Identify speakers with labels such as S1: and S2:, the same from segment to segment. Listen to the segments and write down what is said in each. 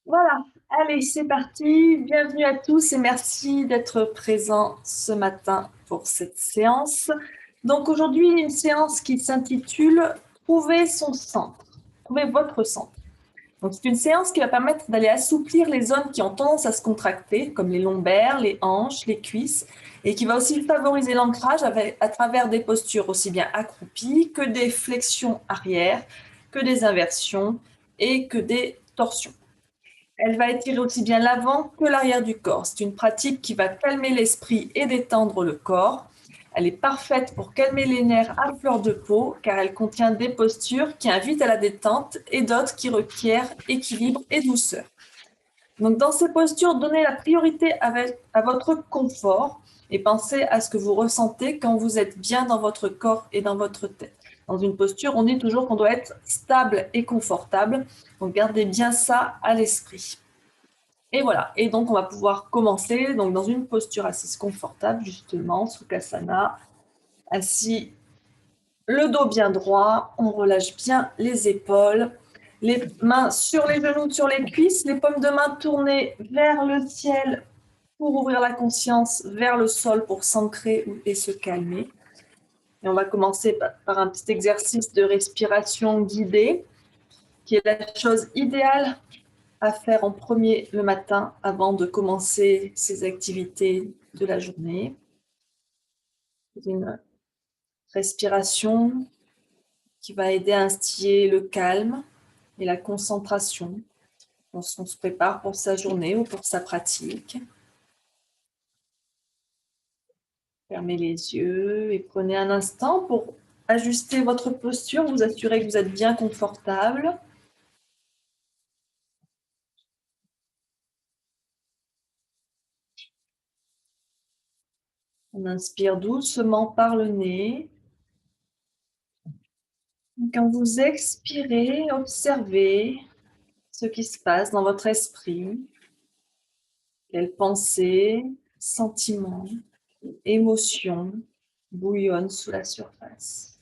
S1: Voilà, allez, c'est parti. Bienvenue à tous et merci d'être présents ce matin pour cette séance. Donc aujourd'hui, une séance qui s'intitule Trouver son centre, trouver votre centre. Donc c'est une séance qui va permettre d'aller assouplir les zones qui ont tendance à se contracter, comme les lombaires, les hanches, les cuisses, et qui va aussi favoriser l'ancrage à travers des postures aussi bien accroupies que des flexions arrière, que des inversions et que des torsions. Elle va étirer aussi bien l'avant que l'arrière du corps. C'est une pratique qui va calmer l'esprit et détendre le corps. Elle est parfaite pour calmer les nerfs à fleur de peau car elle contient des postures qui invitent à la détente et d'autres qui requièrent équilibre et douceur. Donc dans ces postures, donnez la priorité à votre confort et pensez à ce que vous ressentez quand vous êtes bien dans votre corps et dans votre tête. Dans une posture, on dit toujours qu'on doit être stable et confortable. Donc gardez bien ça à l'esprit. Et voilà, et donc on va pouvoir commencer donc dans une posture assise confortable, justement, Sukhasana, assis, le dos bien droit, on relâche bien les épaules, les mains sur les genoux, sur les cuisses, les paumes de main tournées vers le ciel pour ouvrir la conscience, vers le sol pour s'ancrer et se calmer. Et on va commencer par un petit exercice de respiration guidée, qui est la chose idéale à faire en premier le matin avant de commencer ses activités de la journée. Une respiration qui va aider à instiller le calme et la concentration lorsqu'on se prépare pour sa journée ou pour sa pratique. Fermez les yeux et prenez un instant pour ajuster votre posture, vous assurer que vous êtes bien confortable. On inspire doucement par le nez. Quand vous expirez, observez ce qui se passe dans votre esprit. Quelles pensées, sentiments, émotions bouillonnent sous la surface.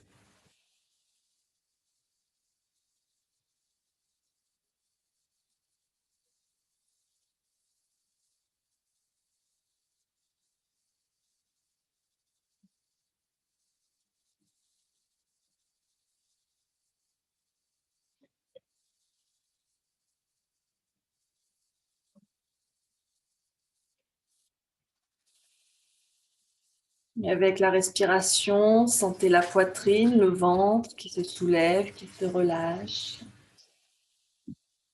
S1: Et avec la respiration, sentez la poitrine, le ventre qui se soulève, qui se relâche.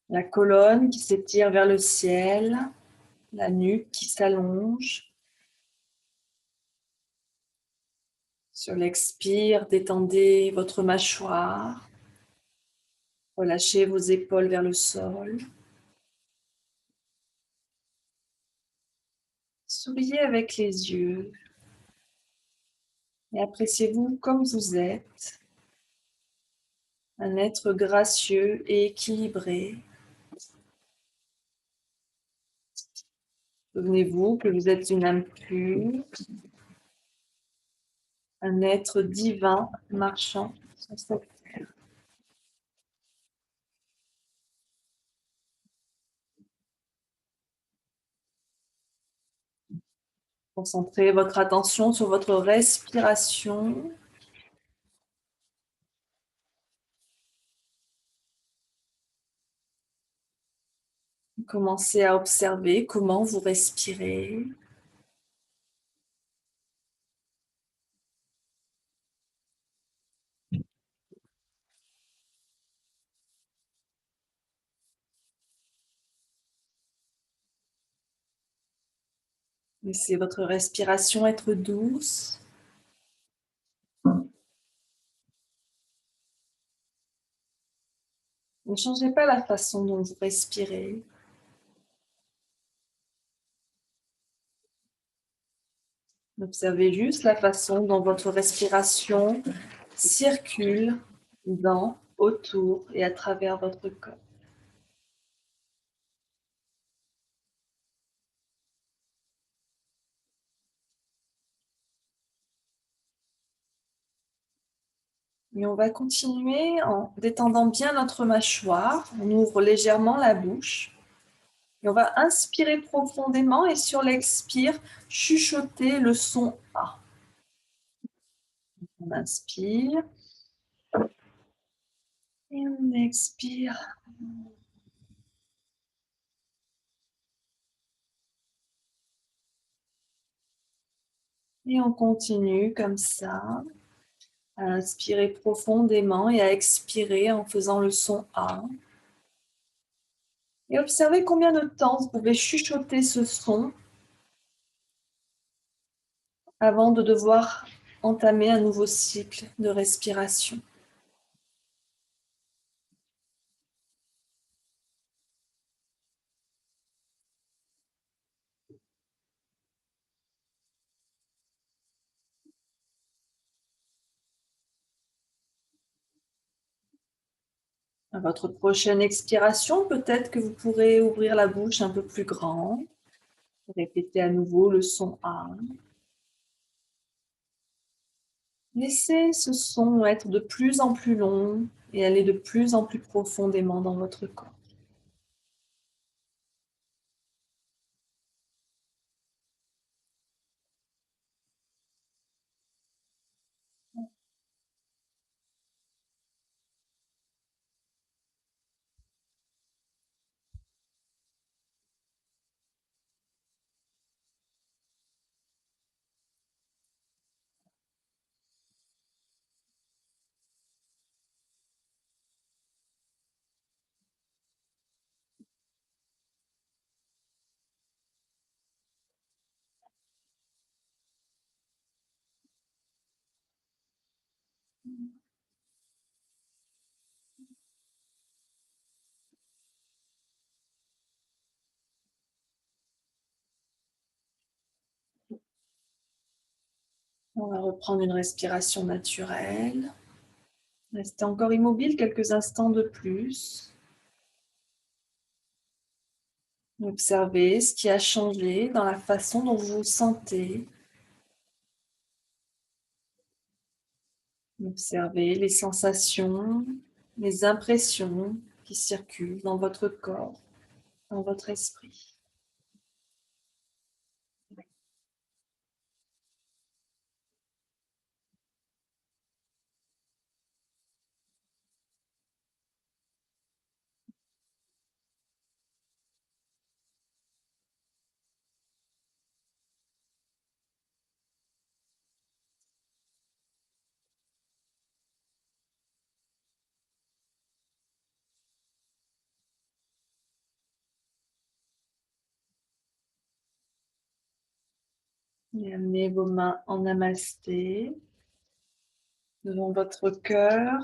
S1: La colonne qui s'étire vers le ciel, la nuque qui s'allonge. Sur l'expire, détendez votre mâchoire. Relâchez vos épaules vers le sol. Souriez avec les yeux et appréciez-vous comme vous êtes, un être gracieux et équilibré. Souvenez-vous que vous êtes une âme pure, un être divin marchant sur cette terre. Concentrez votre attention sur votre respiration. Commencez à observer comment vous respirez. Laissez votre respiration être douce. Ne changez pas la façon dont vous respirez. Observez juste la façon dont votre respiration circule dans, autour et à travers votre corps. Et on va continuer en détendant bien notre mâchoire. On ouvre légèrement la bouche. Et on va inspirer profondément et sur l'expire, chuchoter le son A. On inspire et on expire. Et on continue comme ça, à inspirer profondément et à expirer en faisant le son A. Et observez combien de temps vous pouvez chuchoter ce son avant de devoir entamer un nouveau cycle de respiration. À votre prochaine expiration, peut-être que vous pourrez ouvrir la bouche un peu plus grand. Répétez à nouveau le son A. Laissez ce son être de plus en plus long et aller de plus en plus profondément dans votre corps. On va reprendre une respiration naturelle. Restez encore immobile quelques instants de plus. Observez ce qui a changé dans la façon dont vous vous sentez. Observez les sensations, les impressions qui circulent dans votre corps, dans votre esprit. Et amenez vos mains en namasté devant votre cœur.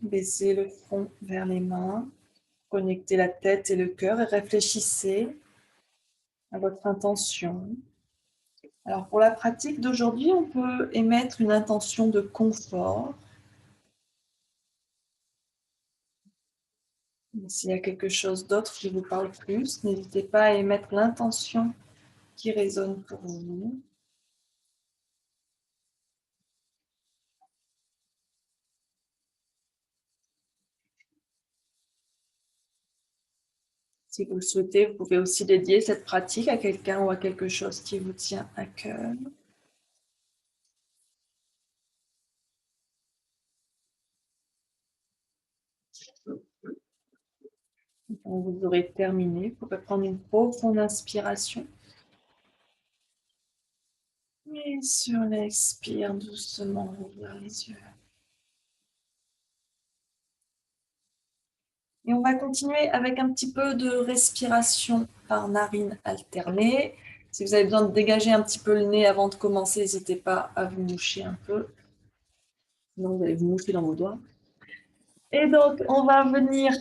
S1: Baissez le front vers les mains. Connectez la tête et le cœur et réfléchissez à votre intention. Alors pour la pratique d'aujourd'hui, on peut émettre une intention de confort. S'il y a quelque chose d'autre qui vous parle plus, n'hésitez pas à émettre l'intention qui résonne pour vous. Si vous le souhaitez, vous pouvez aussi dédier cette pratique à quelqu'un ou à quelque chose qui vous tient à cœur. Quand vous aurez terminé, vous pouvez prendre une profonde inspiration. Et sur l'expire, doucement ouvrir les yeux. Et on va continuer avec un petit peu de respiration par narine alternée. Si vous avez besoin de dégager un petit peu le nez avant de commencer, n'hésitez pas à vous moucher un peu. Sinon, vous allez vous moucher dans vos doigts. Et donc, on va venir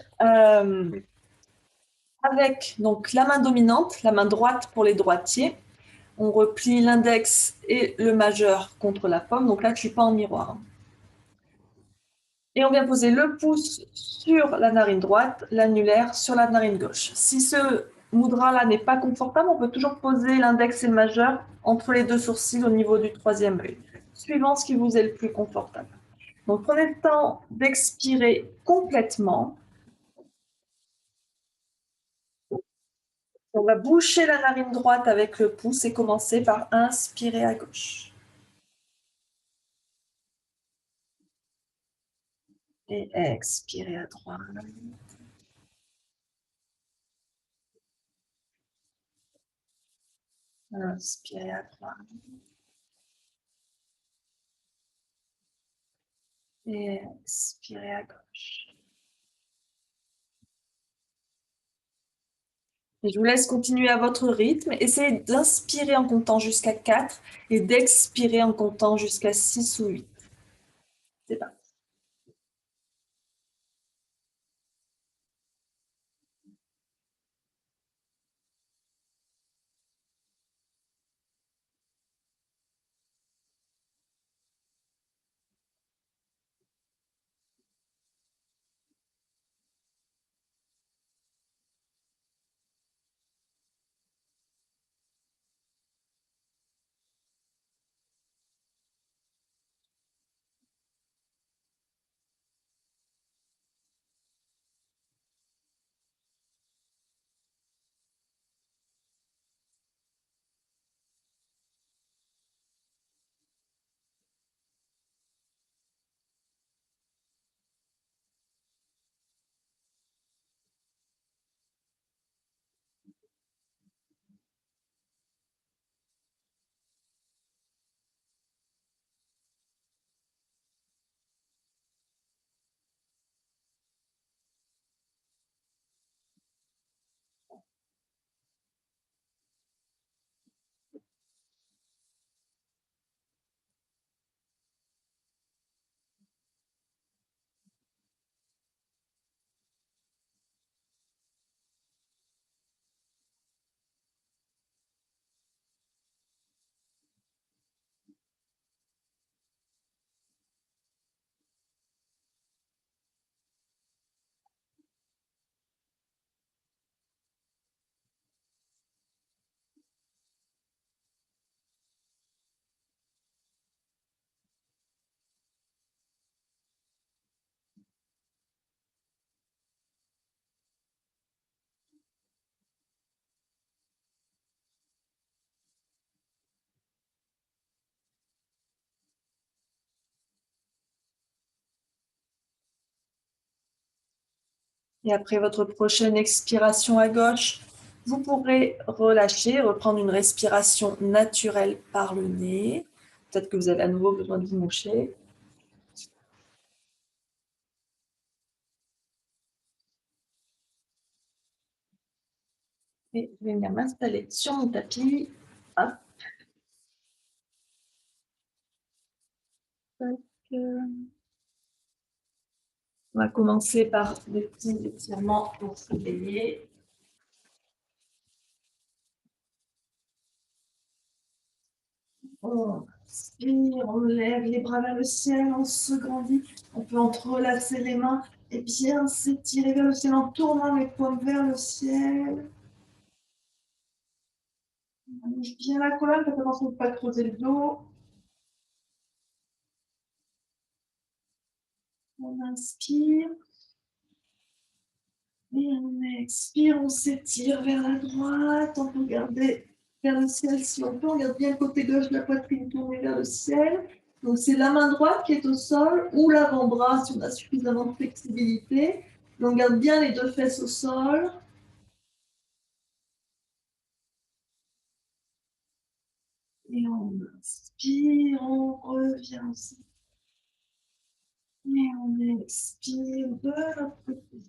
S1: avec donc, la main dominante, la main droite pour les droitiers. On replie l'index et le majeur contre la paume. Donc là, je ne suis pas en miroir. Et on vient poser le pouce sur la narine droite, l'annulaire sur la narine gauche. Si ce mudra-là n'est pas confortable, on peut toujours poser l'index et le majeur entre les deux sourcils au niveau du troisième œil, suivant ce qui vous est le plus confortable. Donc prenez le temps d'expirer complètement. On va boucher la narine droite avec le pouce et commencer par inspirer à gauche. Et expirer à droite. Inspirer à droite. Et expirer à gauche. Et je vous laisse continuer à votre rythme. Essayez d'inspirer en comptant jusqu'à 4 et d'expirer en comptant jusqu'à 6 ou 8. C'est parti. Et après votre prochaine expiration à gauche, vous pourrez relâcher, reprendre une respiration naturelle par le nez. Peut-être que vous avez à nouveau besoin de vous moucher. Et je vais venir m'installer sur mon tapis. Hop. On va commencer par des petits étirements pour se réveiller. On inspire, on lève les bras vers le ciel, on se grandit. On peut entrelacer les mains et bien s'étirer vers le ciel en tournant les paumes vers le ciel. On allonge bien la colonne, faites attention de ne pas creuser le dos. On inspire. Et on expire, on s'étire vers la droite. On peut regarder vers le ciel si on peut. On regarde bien le côté gauche de la poitrine tournée vers le ciel. Donc c'est la main droite qui est au sol ou l'avant-bras si on a suffisamment de flexibilité. On garde bien les deux fesses au sol. Et on inspire, on revient aussi. Et on expire de l'autre côté.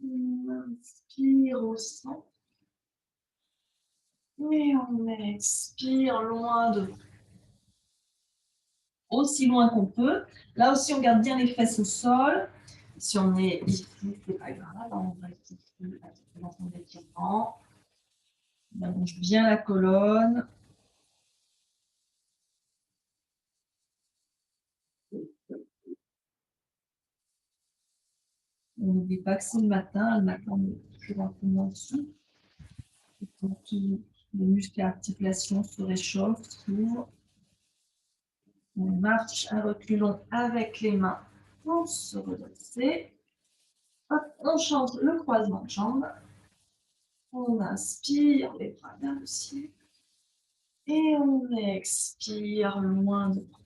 S1: On inspire au centre. Et on expire loin de aussi loin qu'on peut. Là aussi, on garde bien les fesses au sol. Si on est ici, c'est pas grave. On reste ici dans son étirement. On allonge bien la colonne. n'oublie pas que c'est le matin on est toujours un peu moins dessous. Donc, les muscles et articulations se réchauffent, s'ouvrent. On marche à reculons avec les mains pour se redresser. Hop, on change le croisement de jambes. On inspire les bras vers le ciel. Et on expire loin de bras.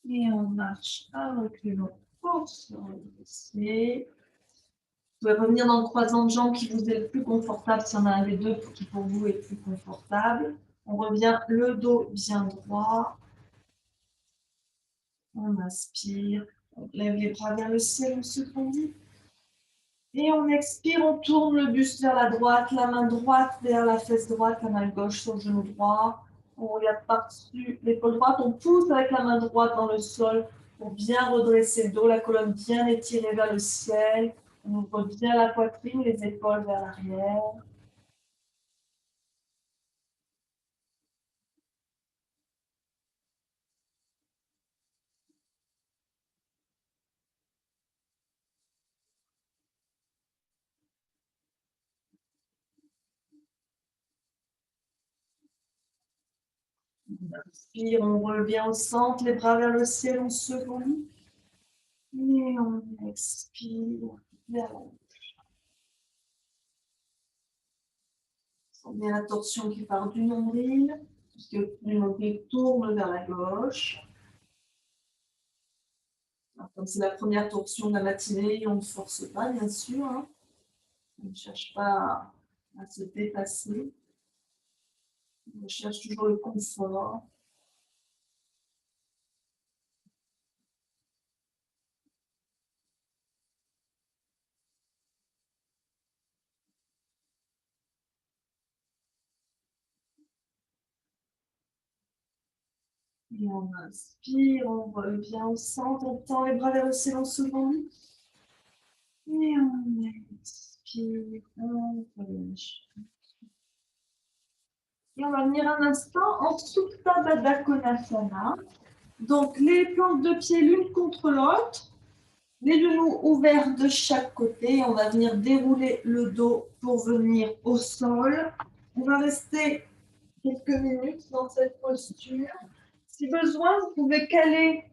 S1: Et on marche à reculons pour se redresser. Vous pouvez revenir dans le croisement de jambes qui vous est le plus confortable, s'il y en a un des deux qui pour vous est plus confortable. On revient le dos bien droit. On inspire, on lève les bras vers le ciel, on se grandit. Et on expire, on tourne le buste vers la droite, la main droite vers la fesse droite, la main gauche sur le genou droit. On regarde par-dessus l'épaule droite, on pousse avec la main droite dans le sol pour bien redresser le dos, la colonne bien étirée vers le ciel. On ouvre bien la poitrine, les épaules vers l'arrière. On inspire, on revient au centre, les bras vers le ciel, on se relie. Et on expire vers la gauche. On met la torsion qui part du nombril, puisque le nombril tourne vers la gauche. Alors, comme c'est la première torsion de la matinée, on ne force pas, bien sûr. Hein. On ne cherche pas à se dépasser. On cherche toujours le confort. Et on inspire, on revient au centre, on tend les bras vers le ciel, on se grandit. Et on expire, on relâche. Et on va venir un instant en Supta Baddha Konasana. Donc, les plantes de pied l'une contre l'autre, les genoux ouverts de chaque côté. On va venir dérouler le dos pour venir au sol. On va rester quelques minutes dans cette posture. Si besoin, vous pouvez caler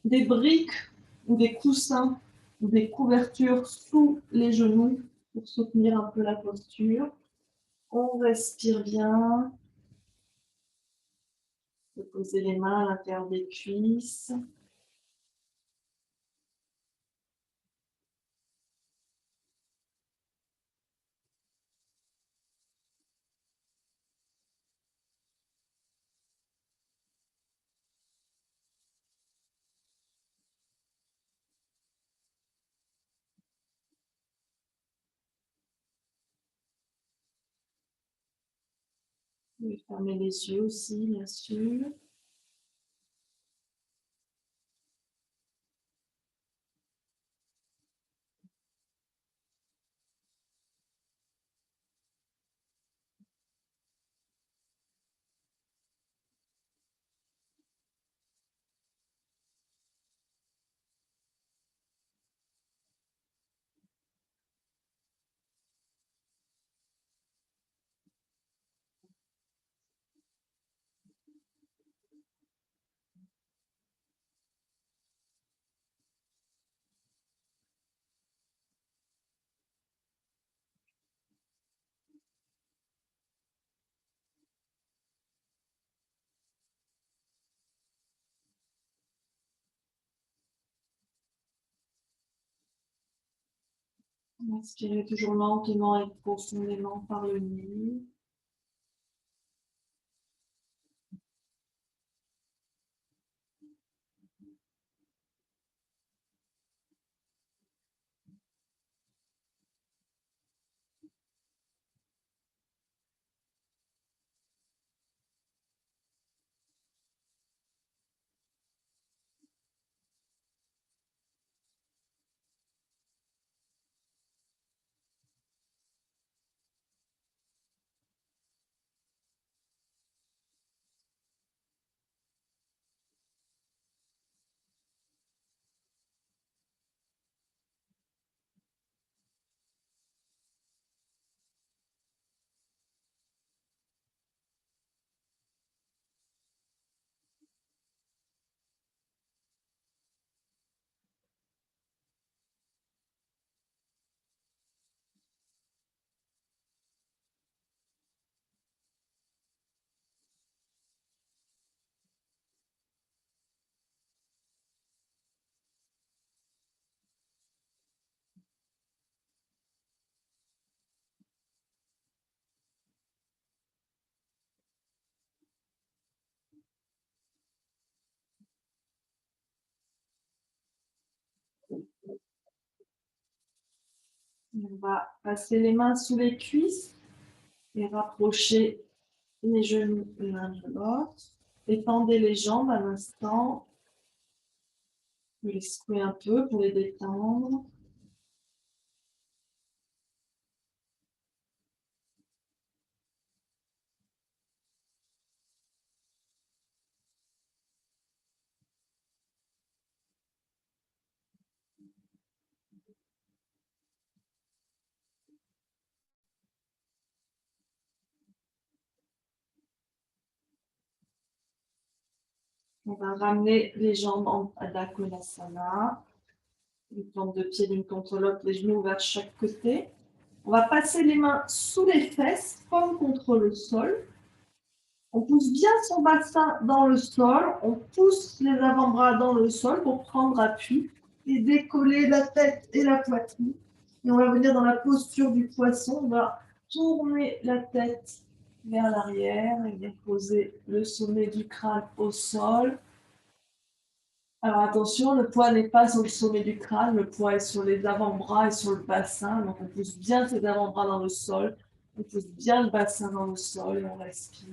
S1: des briques ou des coussins ou des couvertures sous les genoux pour soutenir un peu la posture. On respire bien. Vous posez les mains à l'intérieur des cuisses. Vous pouvez fermer les yeux aussi, bien sûr. Inspirez toujours lentement et profondément par le nez. On va passer les mains sous les cuisses et rapprocher les genoux l'un de l'autre. Étendez les jambes à l'instant. Vous les secouez un peu pour les détendre. On va ramener les jambes en Adha Konasana. Une plante de pied l'une contre l'autre, les genoux ouverts de chaque côté. On va passer les mains sous les fesses, comme contre le sol. On pousse bien son bassin dans le sol. On pousse les avant-bras dans le sol pour prendre appui et décoller la tête et la poitrine. Et on va venir dans la posture du poisson. On va tourner la tête vers l'arrière et bien poser le sommet du crâne au sol. Alors attention, le poids n'est pas sur le sommet du crâne, le poids est sur les avant-bras et sur le bassin. Donc on pousse bien ses avant-bras dans le sol, on pousse bien le bassin dans le sol et on respire.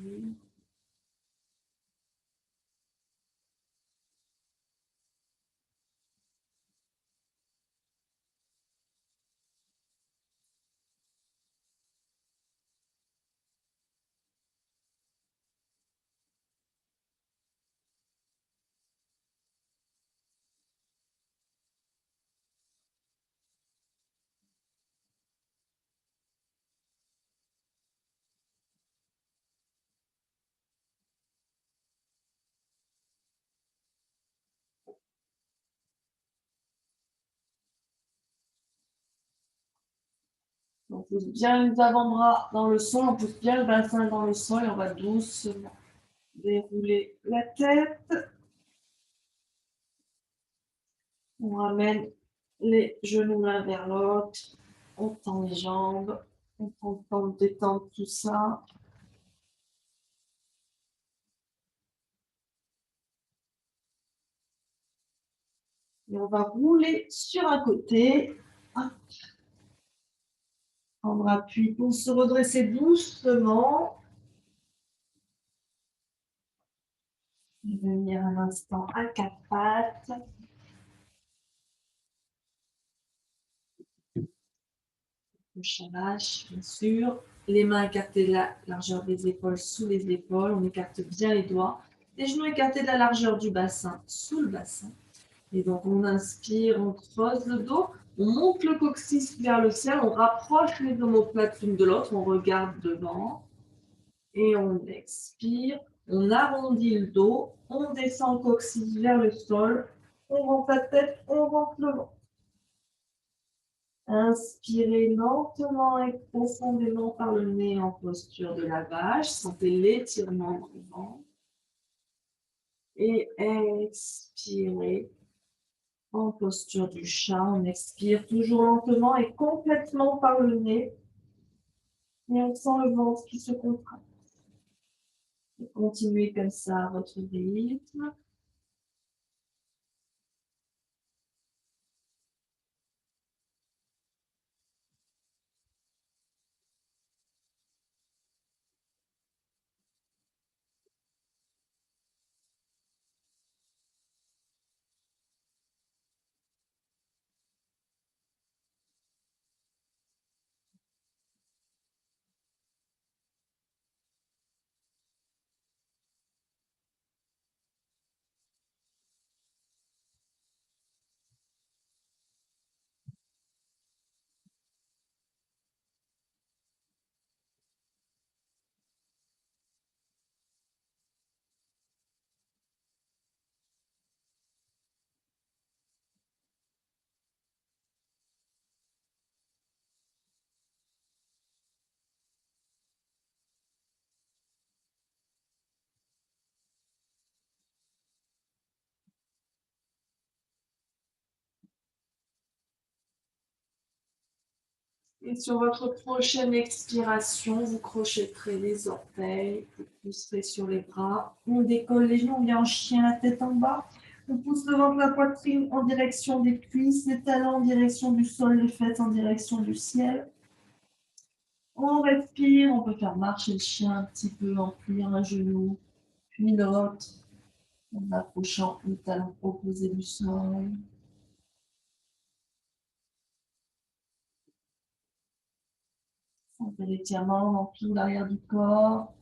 S1: On pousse bien les avant-bras dans le sol, on pousse bien le bassin dans le sol et on va doucement dérouler la tête. On ramène les genoux l'un vers l'autre, on tend les jambes, on prend le temps de détendre tout ça. Et on va rouler sur un côté. Prendre appui pour se redresser doucement. Et venir un instant à quatre pattes. Le chalage, bien sûr. Les mains écartées de la largeur des épaules sous les épaules. On écarte bien les doigts. Les genoux écartés de la largeur du bassin sous le bassin. Et donc, on inspire, on creuse le dos. On monte le coccyx vers le ciel. On rapproche les omoplates l'une de l'autre. On regarde devant. Et on expire. On arrondit le dos. On descend le coccyx vers le sol. On rentre la tête. On rentre le ventre. Inspirez lentement et profondément par le nez en posture de la vache. Sentez l'étirement dans le ventre. Et expirez. En posture du chat, on expire toujours lentement et complètement par le nez. Et on sent le ventre qui se contracte. Et continuez comme ça à votre rythme. Et sur votre prochaine expiration, vous crochetterez les orteils, vous pousserez sur les bras, on décolle les genoux, on vient en chien, la tête en bas, on pousse le ventre, la poitrine en direction des cuisses, les talons en direction du sol, les fesses en direction du ciel. On respire, on peut faire marcher le chien un petit peu en pliant un genou, puis l'autre, en approchant le talon opposé du sol. Sentez l'étirement dans tout l'arrière du corps.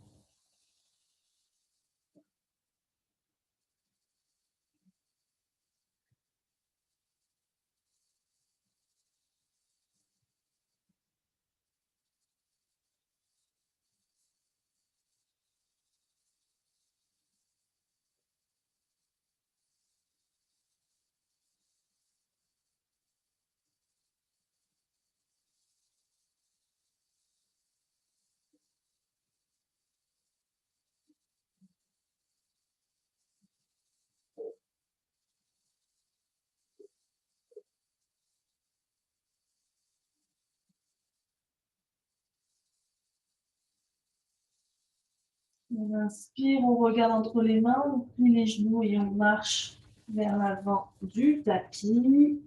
S1: On inspire, on regarde entre les mains, on plie les genoux et on marche vers l'avant du tapis.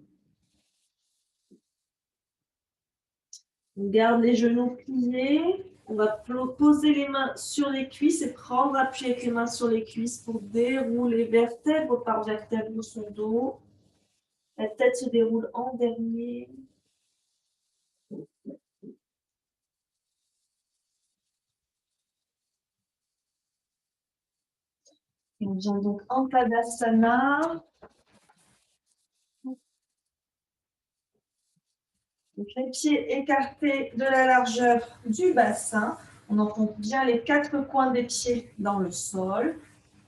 S1: On garde les genoux pliés. On va poser les mains sur les cuisses et prendre appui avec les mains sur les cuisses pour dérouler vertèbre par vertèbre son dos. La tête se déroule en dernier. Et on vient donc en Tadasana. Donc, les pieds écartés de la largeur du bassin. On enfonce bien les quatre coins des pieds dans le sol.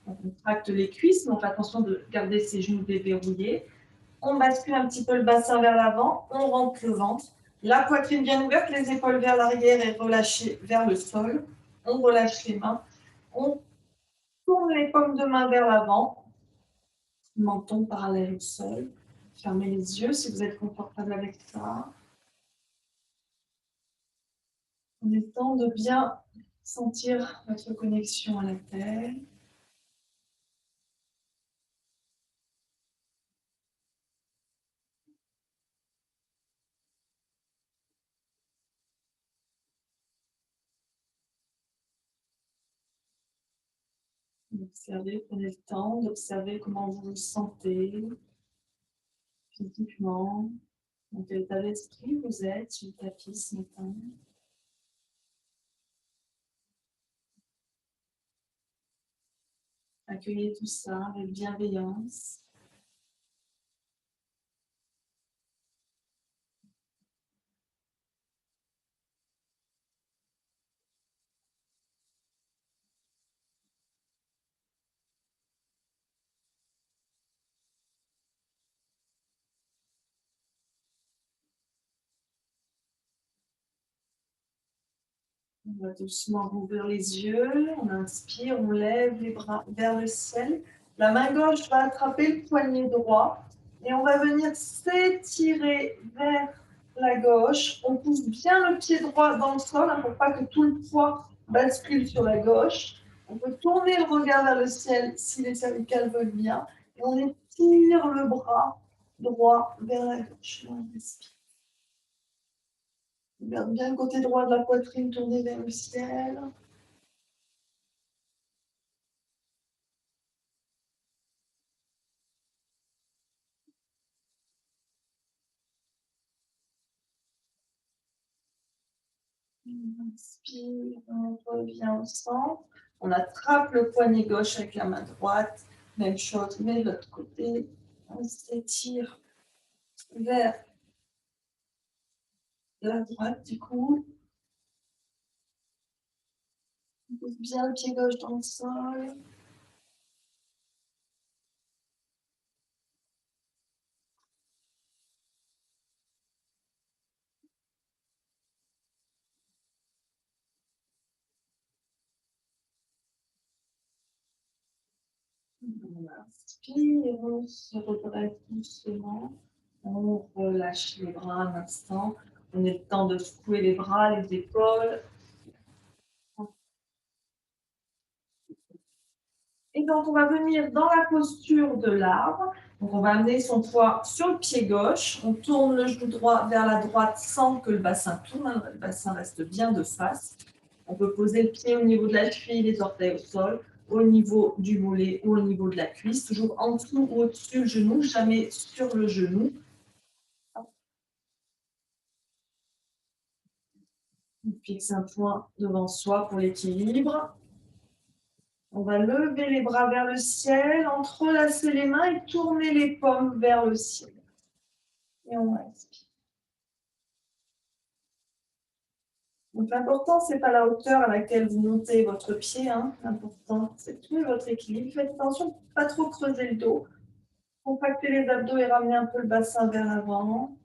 S1: On contracte les cuisses, mais on fait attention de garder ses genoux déverrouillés. On bascule un petit peu le bassin vers l'avant, on rentre le ventre. La poitrine bien ouverte, les épaules vers l'arrière et relâchées vers le sol. On relâche les mains. On tourne les paumes de main vers l'avant. Menton parallèle au sol. Fermez les yeux si vous êtes confortable avec ça. En étant de bien sentir votre connexion à la terre. Observez, prenez le temps d'observer comment vous vous sentez physiquement, dans quel état d'esprit vous êtes sur le tapis ce matin. Accueillez tout ça avec bienveillance. On va doucement rouvrir les yeux. On inspire, on lève les bras vers le ciel. La main gauche va attraper le poignet droit. Et on va venir s'étirer vers la gauche. On pousse bien le pied droit dans le sol hein, pour pas que tout le poids bascule sur la gauche. On peut tourner le regard vers le ciel si les cervicales veulent bien. Et on étire le bras droit vers la gauche. On respire. On garde bien le côté droit de la poitrine tourné vers le ciel. On inspire, on revient au centre. On attrape le poignet gauche avec la main droite. Même chose, mais de l'autre côté. On s'étire vers la droite du coup. On pose bien le pied gauche dans le sol. On inspire, on se redresse doucement. On relâche les bras un instant. On a le temps de secouer les bras, les épaules. Et donc, on va venir dans la posture de l'arbre. Donc, on va amener son poids sur le pied gauche. On tourne le genou droit vers la droite sans que le bassin tourne. Le bassin reste bien de face. On peut poser le pied au niveau de la cheville, les orteils au sol, au niveau du mollet ou au niveau de la cuisse. Toujours en dessous ou au-dessus du genou, jamais sur le genou. On fixe un point devant soi pour l'équilibre. On va lever les bras vers le ciel, entrelacer les mains et tourner les paumes vers le ciel. Et on respire. Donc l'important, ce n'est pas la hauteur à laquelle vous montez votre pied. Hein. L'important, c'est de trouver votre équilibre. Faites attention de ne pas trop creuser le dos. Compactez les abdos et ramenez un peu le bassin vers l'avant.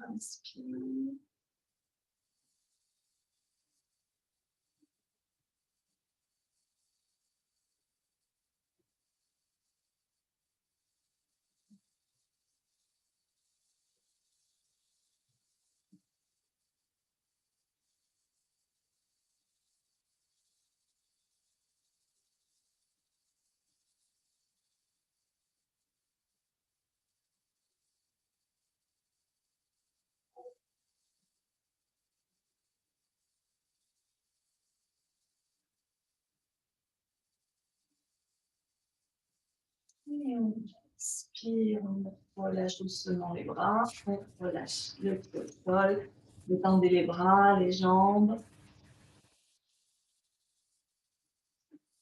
S1: Inspire. Et on expire, on relâche doucement les bras, on relâche le pied au sol, détendez les bras, les jambes.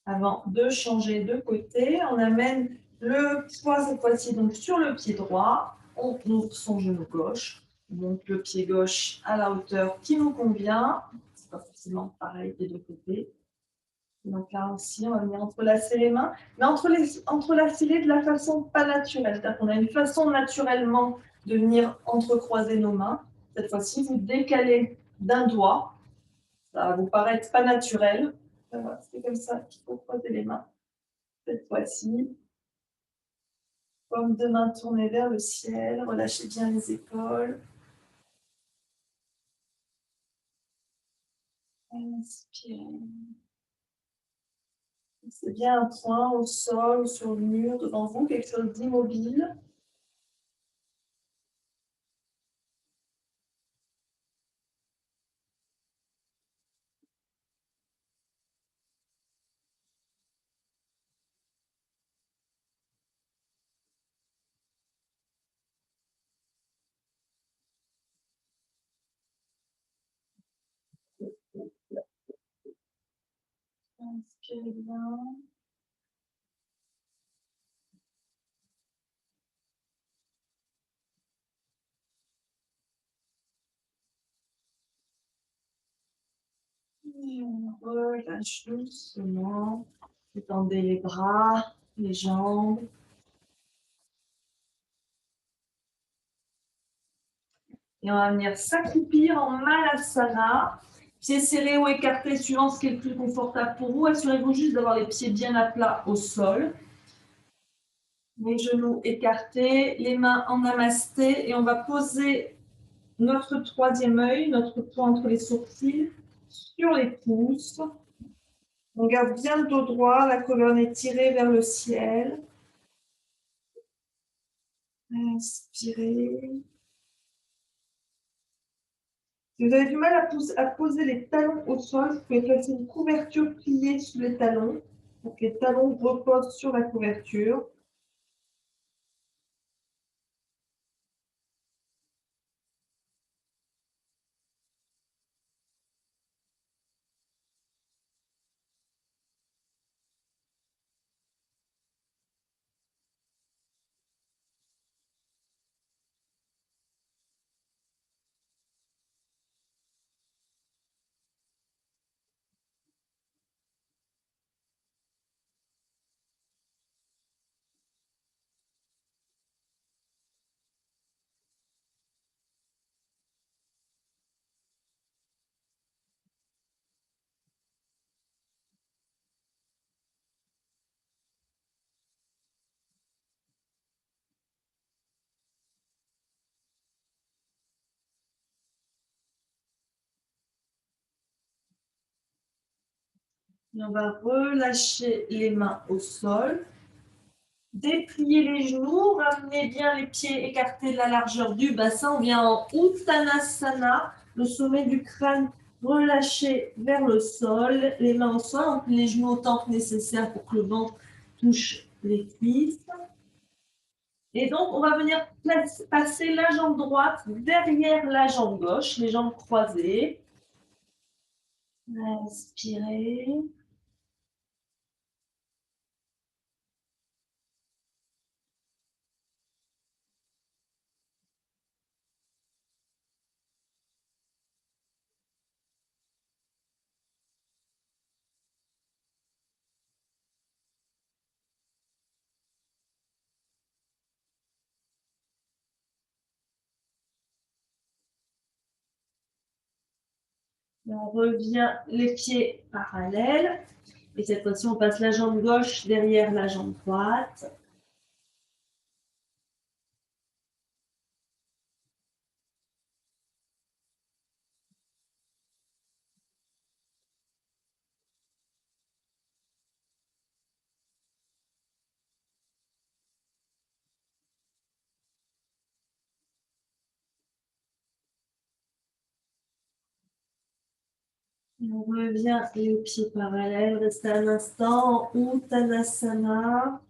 S1: Avant de changer de côté, on amène le poids cette fois-ci donc sur le pied droit, on ouvre son genou gauche, on monte le pied gauche à la hauteur qui nous convient, c'est pas forcément pareil des deux côtés. Donc là aussi, on va venir entrelacer les mains, mais entrelacer-les de la façon pas naturelle. C'est-à-dire qu'on a une façon naturellement de venir entrecroiser nos mains. Cette fois-ci, vous décalez d'un doigt. Ça va vous paraître pas naturel. Voilà, c'est comme ça qu'il faut croiser les mains. Cette fois-ci, paume de main tournée vers le ciel. Relâchez bien les épaules. Inspirez. C'est bien un point au sol ou sur le mur devant vous, quelque chose d'immobile. Inspirez bien. Et on relâche doucement. Étendez les bras, les jambes. Et on va venir s'accroupir en Malasana. Pieds serrés ou écartés, suivant ce qui est le plus confortable pour vous. Assurez-vous juste d'avoir les pieds bien à plat au sol. Les genoux écartés, les mains en namasté et on va poser notre troisième œil, notre point entre les sourcils, sur les pouces. On garde bien le dos droit, la colonne est tirée vers le ciel. Inspirez. Si vous avez du mal à poser les talons au sol, vous pouvez placer une couverture pliée sous les talons pour que les talons reposent sur la couverture. Et on va relâcher les mains au sol. Dépliez les genoux, ramenez bien les pieds écartés de la largeur du bassin. On vient en Uttanasana, le sommet du crâne relâché vers le sol, les mains au sol, on plie les genoux autant que nécessaire pour que le ventre touche les cuisses. Et donc, on va venir passer la jambe droite derrière la jambe gauche, les jambes croisées. Inspirez. Et on revient les pieds parallèles. Et cette fois-ci, on passe la jambe gauche derrière la jambe droite. Et on revient les pieds parallèles. Restez un instant en Uttanasana.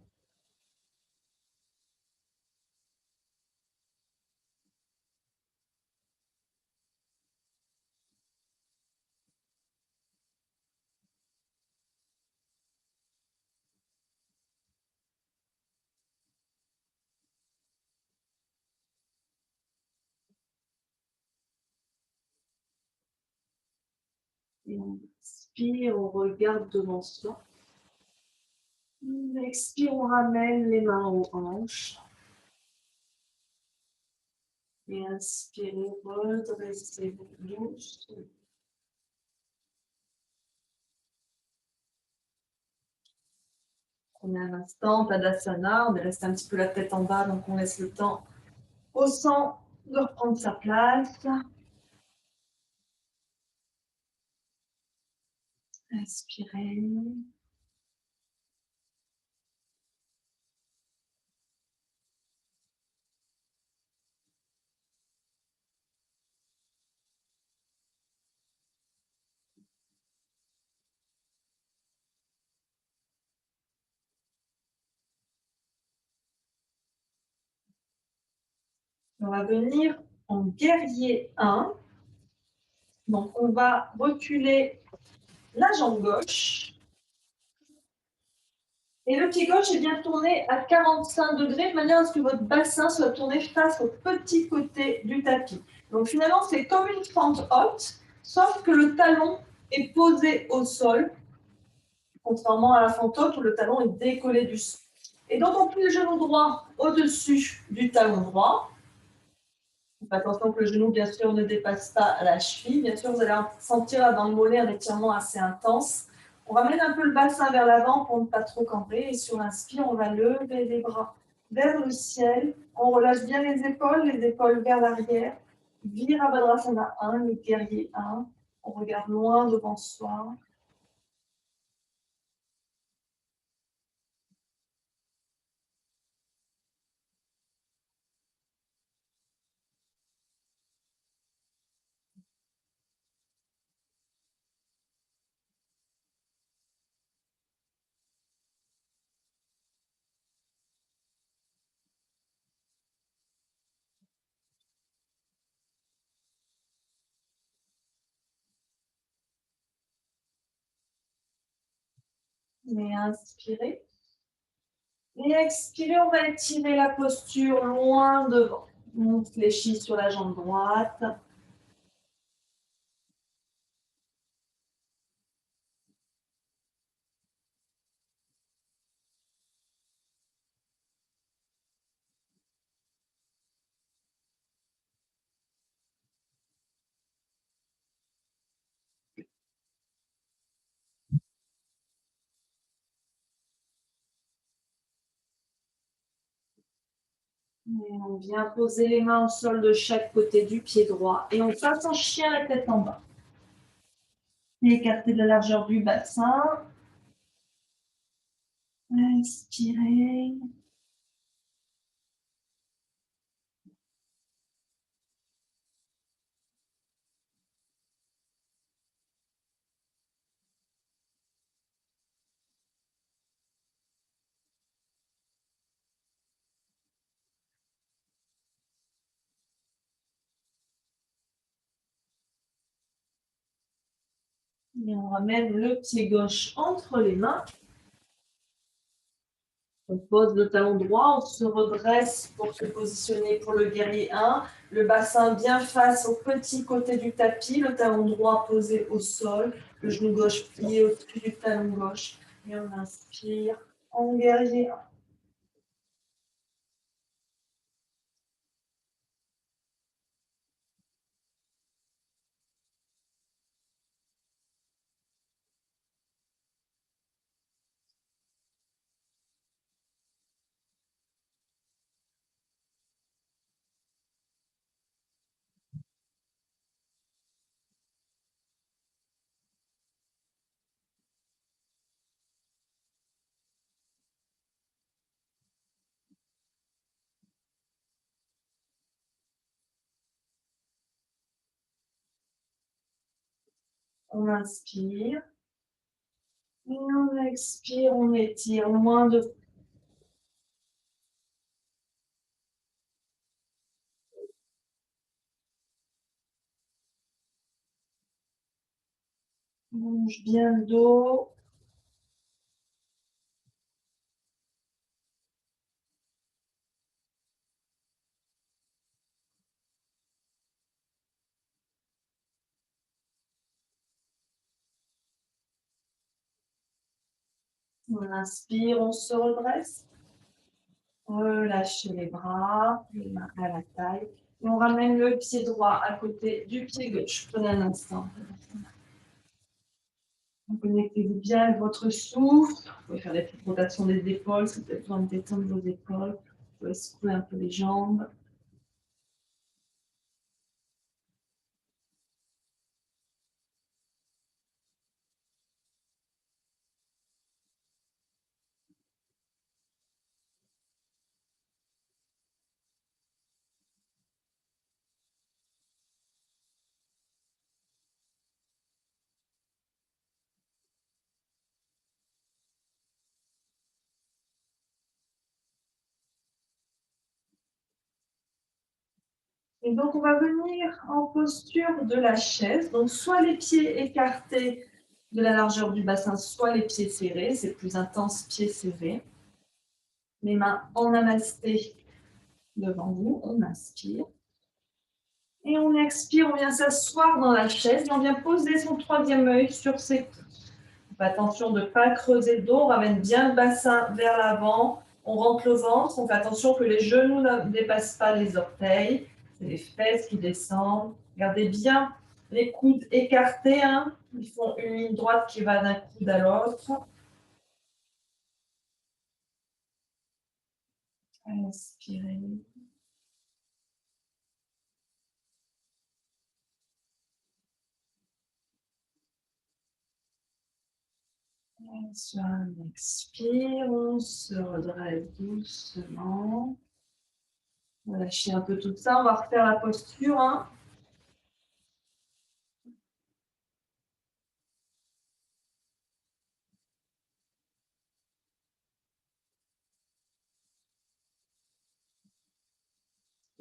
S1: Et on inspire, on regarde devant soi. Expire, on ramène les mains aux hanches. Et inspirez, redressez-vous doucement. Prenez un instant, Tadasana, on reste un petit peu la tête en bas, donc on laisse le temps au sang de reprendre sa place. Inspirez. On va venir en guerrier 1. Donc, on va reculer la jambe gauche. Et le pied gauche est bien tourné à 45 degrés, de manière à ce que votre bassin soit tourné face au petit côté du tapis. Donc, finalement, c'est comme une fente haute, sauf que le talon est posé au sol, contrairement à la fente haute où le talon est décollé du sol. Et donc, on plie le genou droit au-dessus du talon droit. Faites attention que le genou, bien sûr, ne dépasse pas la cheville. Bien sûr, vous allez sentir dans le mollet un étirement assez intense. On ramène un peu le bassin vers l'avant pour ne pas trop camber. Et sur l'inspire, on va lever les bras vers le ciel. On relâche bien les épaules vers l'arrière. Virabhadrasana 1, le guerrier 1. On regarde loin devant soi. Et inspirez. Et expirez, on va étirer la posture loin devant. On fléchit sur la jambe droite. Et on vient poser les mains au sol de chaque côté du pied droit. Et on passe en chien la tête en bas. Écartez de la largeur du bassin. Inspirez. Et on ramène le pied gauche entre les mains. On pose le talon droit, on se redresse pour se positionner pour le guerrier 1. Le bassin bien face au petit côté du tapis, le talon droit posé au sol, le genou gauche plié au-dessus du talon gauche. Et on inspire en guerrier 1. On inspire. Et on expire, on étire loin de. On bouge bien le dos. On inspire, on se redresse. Relâchez les bras, les mains à la taille. Et on ramène le pied droit à côté du pied gauche. Prenez un instant. Connectez-vous bien avec votre souffle. Vous pouvez faire des petites rotations des épaules si vous avez besoin de détendre vos épaules. Vous pouvez secouer un peu les jambes. Et donc, on va venir en posture de la chaise. Donc, soit les pieds écartés de la largeur du bassin, soit les pieds serrés. C'est plus intense, pieds serrés. Les mains en namasté devant vous. On inspire. Et on expire, on vient s'asseoir dans la chaise et on vient poser son troisième œil sur ses coudes. Attention de ne pas creuser le dos, on ramène bien le bassin vers l'avant, on rentre le ventre, on fait attention que les genoux ne dépassent pas les orteils, c'est les fesses qui descendent. Gardez bien les coudes écartés, hein. Ils font une ligne droite qui va d'un coude à l'autre. Inspirez. Sur un expire, on se redresse doucement. On va lâcher un peu tout ça. On va refaire la posture. Hein.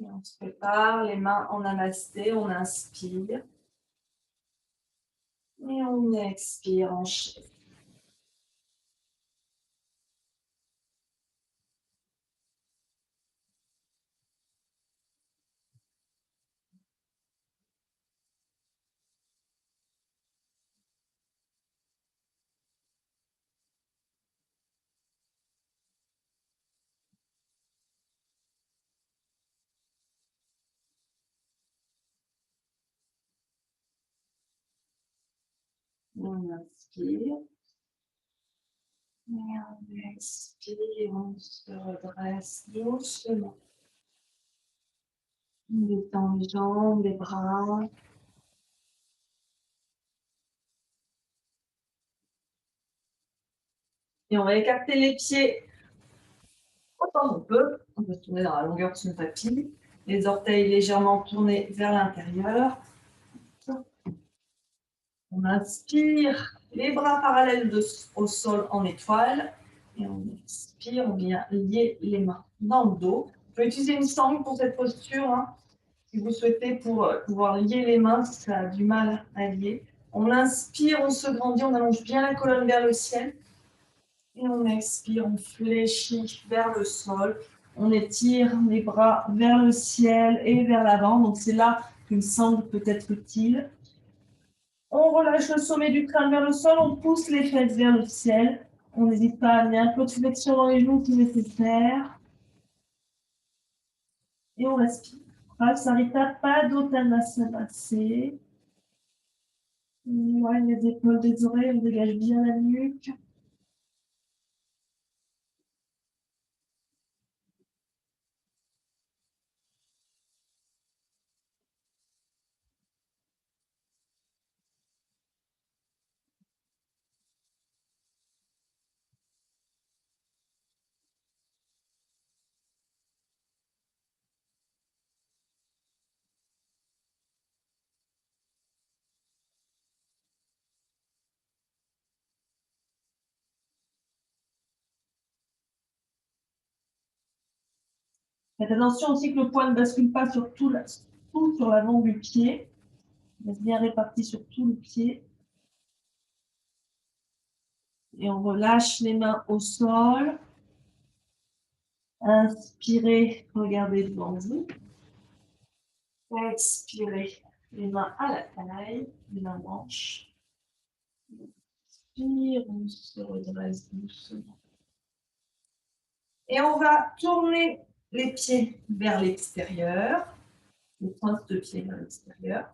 S1: Et on se prépare, les mains en namasté, on inspire. Et on expire en chien. On inspire. Et on expire, on se redresse doucement. On détend les jambes, les bras. Et on va écarter les pieds autant qu'on peut. On peut se tourner dans la longueur de son tapis. Les orteils légèrement tournés vers l'intérieur. On inspire, les bras parallèles au sol en étoile. Et on expire, on vient lier les mains dans le dos. Vous pouvez utiliser une sangle pour cette posture, hein, si vous souhaitez, pour pouvoir lier les mains, si ça a du mal à lier. On inspire, on se grandit, on allonge bien la colonne vers le ciel. Et on expire, on fléchit vers le sol. On étire les bras vers le ciel et vers l'avant. Donc c'est là qu'une sangle peut être utile. On relâche le sommet du crâne vers le sol, on pousse les fesses vers le ciel. On n'hésite pas à amener un peu de flexion dans les genoux si nécessaire. Et on respire. Sarita Padottanasana. Ouais, les épaules des oreilles, on dégage bien la nuque. Faites attention aussi que le poids ne bascule pas sur tout sur l'avant du pied. Reste bien réparti sur tout le pied. Et on relâche les mains au sol. Inspirez, regardez devant vous. Expirez, les mains à la taille, les mains blanches. Inspire, on se redresse doucement. Et on va tourner les pieds vers l'extérieur, les pointes de pied vers l'extérieur.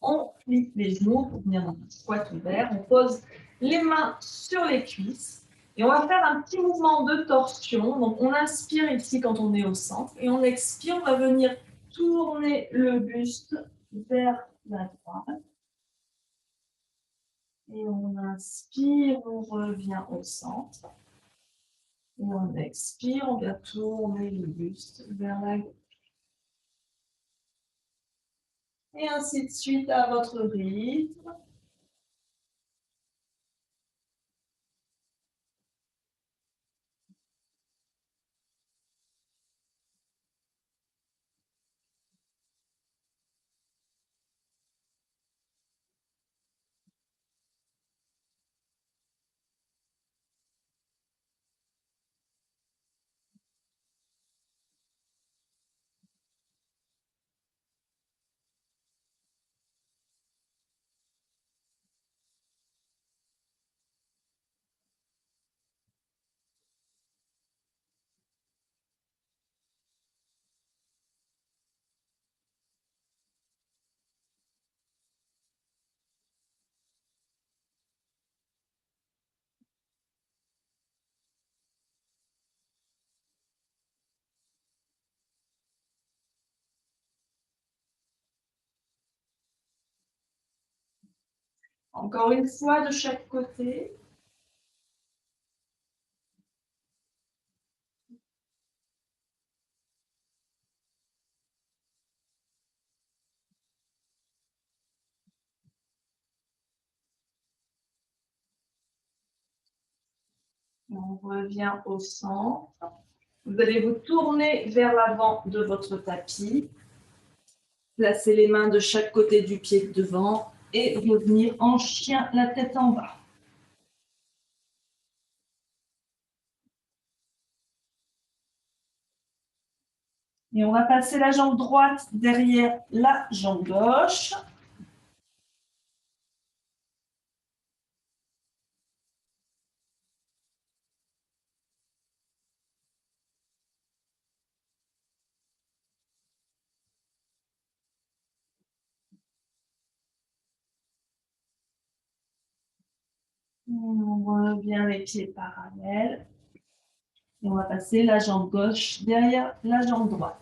S1: On plie les genoux pour venir dans un squat ouvert. On pose les mains sur les cuisses. Et on va faire un petit mouvement de torsion. Donc, on inspire ici quand on est au centre. Et on expire, on va venir tourner le buste vers la droite. Et on inspire, on revient au centre. Et on expire, on va tourner le buste vers la gauche. Et ainsi de suite à votre rythme. Encore une fois de chaque côté. On revient au centre. Vous allez vous tourner vers l'avant de votre tapis. Placez les mains de chaque côté du pied devant et revenir en chien, la tête en bas. Et on va passer la jambe droite derrière la jambe gauche. On revient les pieds parallèles. Et on va passer la jambe gauche derrière la jambe droite.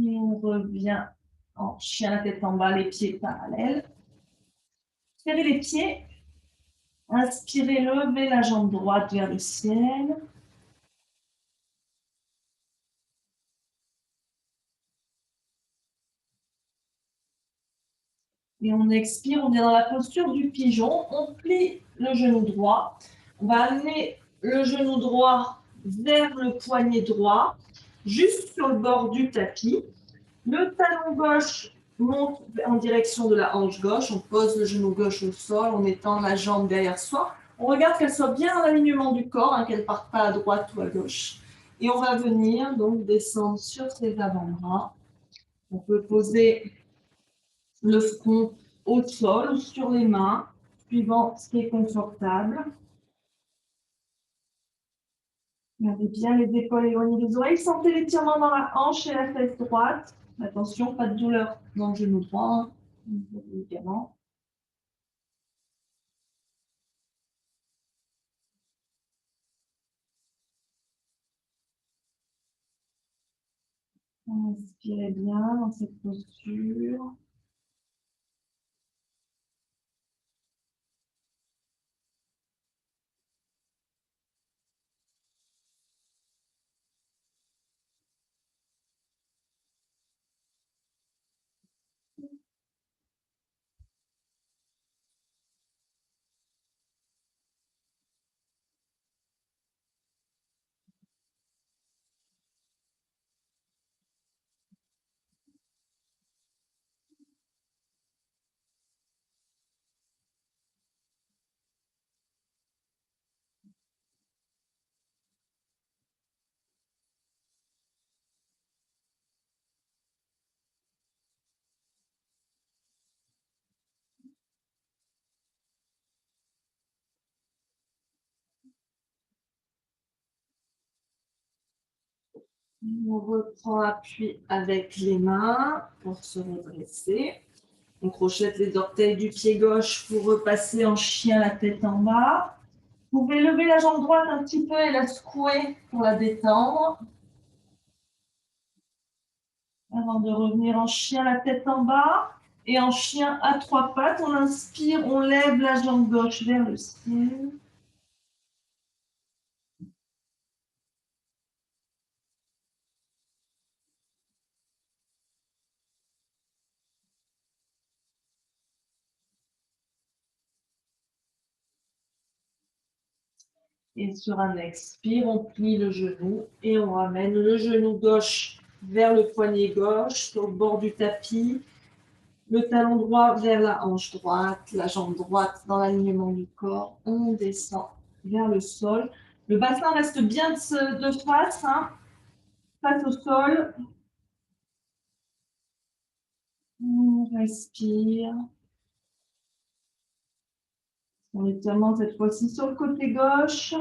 S1: Et on revient en chien, la tête en bas, les pieds parallèles. Serrez les pieds. Inspirez, levez la jambe droite vers le ciel. Et on expire, on est dans la posture du pigeon. On plie le genou droit. On va amener le genou droit vers le poignet droit, juste sur le bord du tapis. Le talon gauche monte en direction de la hanche gauche. On pose le genou gauche au sol, on étend la jambe derrière soi. On regarde qu'elle soit bien en alignement du corps, qu'elle ne parte pas à droite ou à gauche. Et on va venir donc descendre sur ses avant-bras. On peut poser le front au sol ou sur les mains, suivant ce qui est confortable. Gardez bien les épaules éloignées des oreilles. Sentez l'étirement dans la hanche et la fesse droite. Attention, pas de douleur dans le genou droit. Évidemment. Inspirez bien dans cette posture. On reprend appui avec les mains pour se redresser. On crochette les orteils du pied gauche pour repasser en chien, la tête en bas. Vous pouvez lever la jambe droite un petit peu et la secouer pour la détendre. Avant de revenir en chien, la tête en bas. Et en chien à trois pattes, on inspire, on lève la jambe gauche vers le ciel. Et sur un expire, on plie le genou et on ramène le genou gauche vers le poignet gauche, sur le bord du tapis. Le talon droit vers la hanche droite, la jambe droite dans l'alignement du corps. On descend vers le sol. Le bassin reste bien de face, face au sol. On respire. On étirement cette fois-ci sur le côté gauche.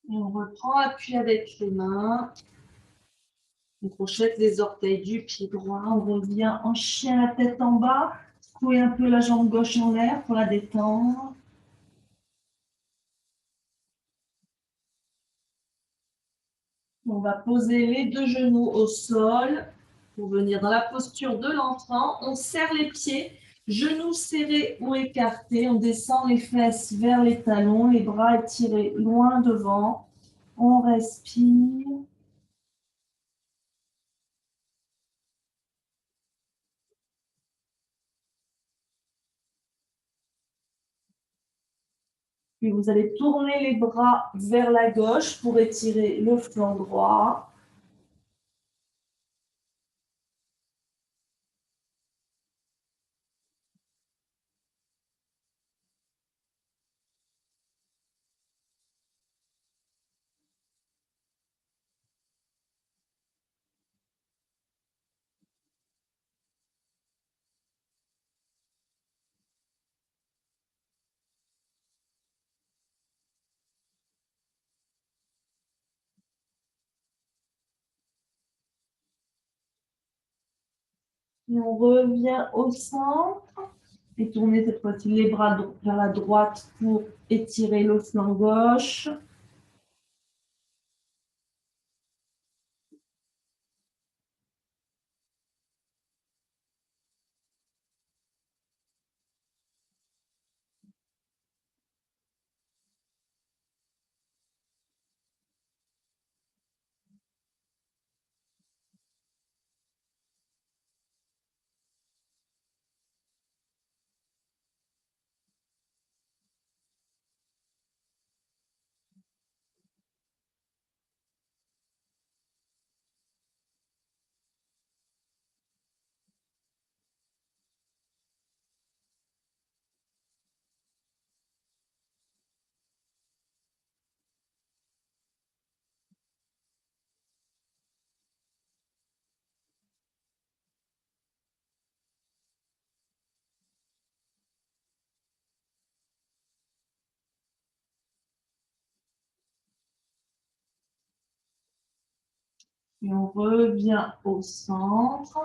S1: Et on reprend appui avec les mains. On crochette les orteils du pied droit. On revient en chien, la tête en bas. Secouez un peu la jambe gauche en l'air pour la détendre. On va poser les deux genoux au sol pour venir dans la posture de l'enfant. On serre les pieds, genoux serrés ou écartés. On descend les fesses vers les talons, les bras étirés loin devant. On respire. Puis vous allez tourner les bras vers la gauche pour étirer le flanc droit. Et on revient au centre. Et tournez cette fois-ci les bras vers la droite pour étirer le flanc gauche. Et on revient au centre.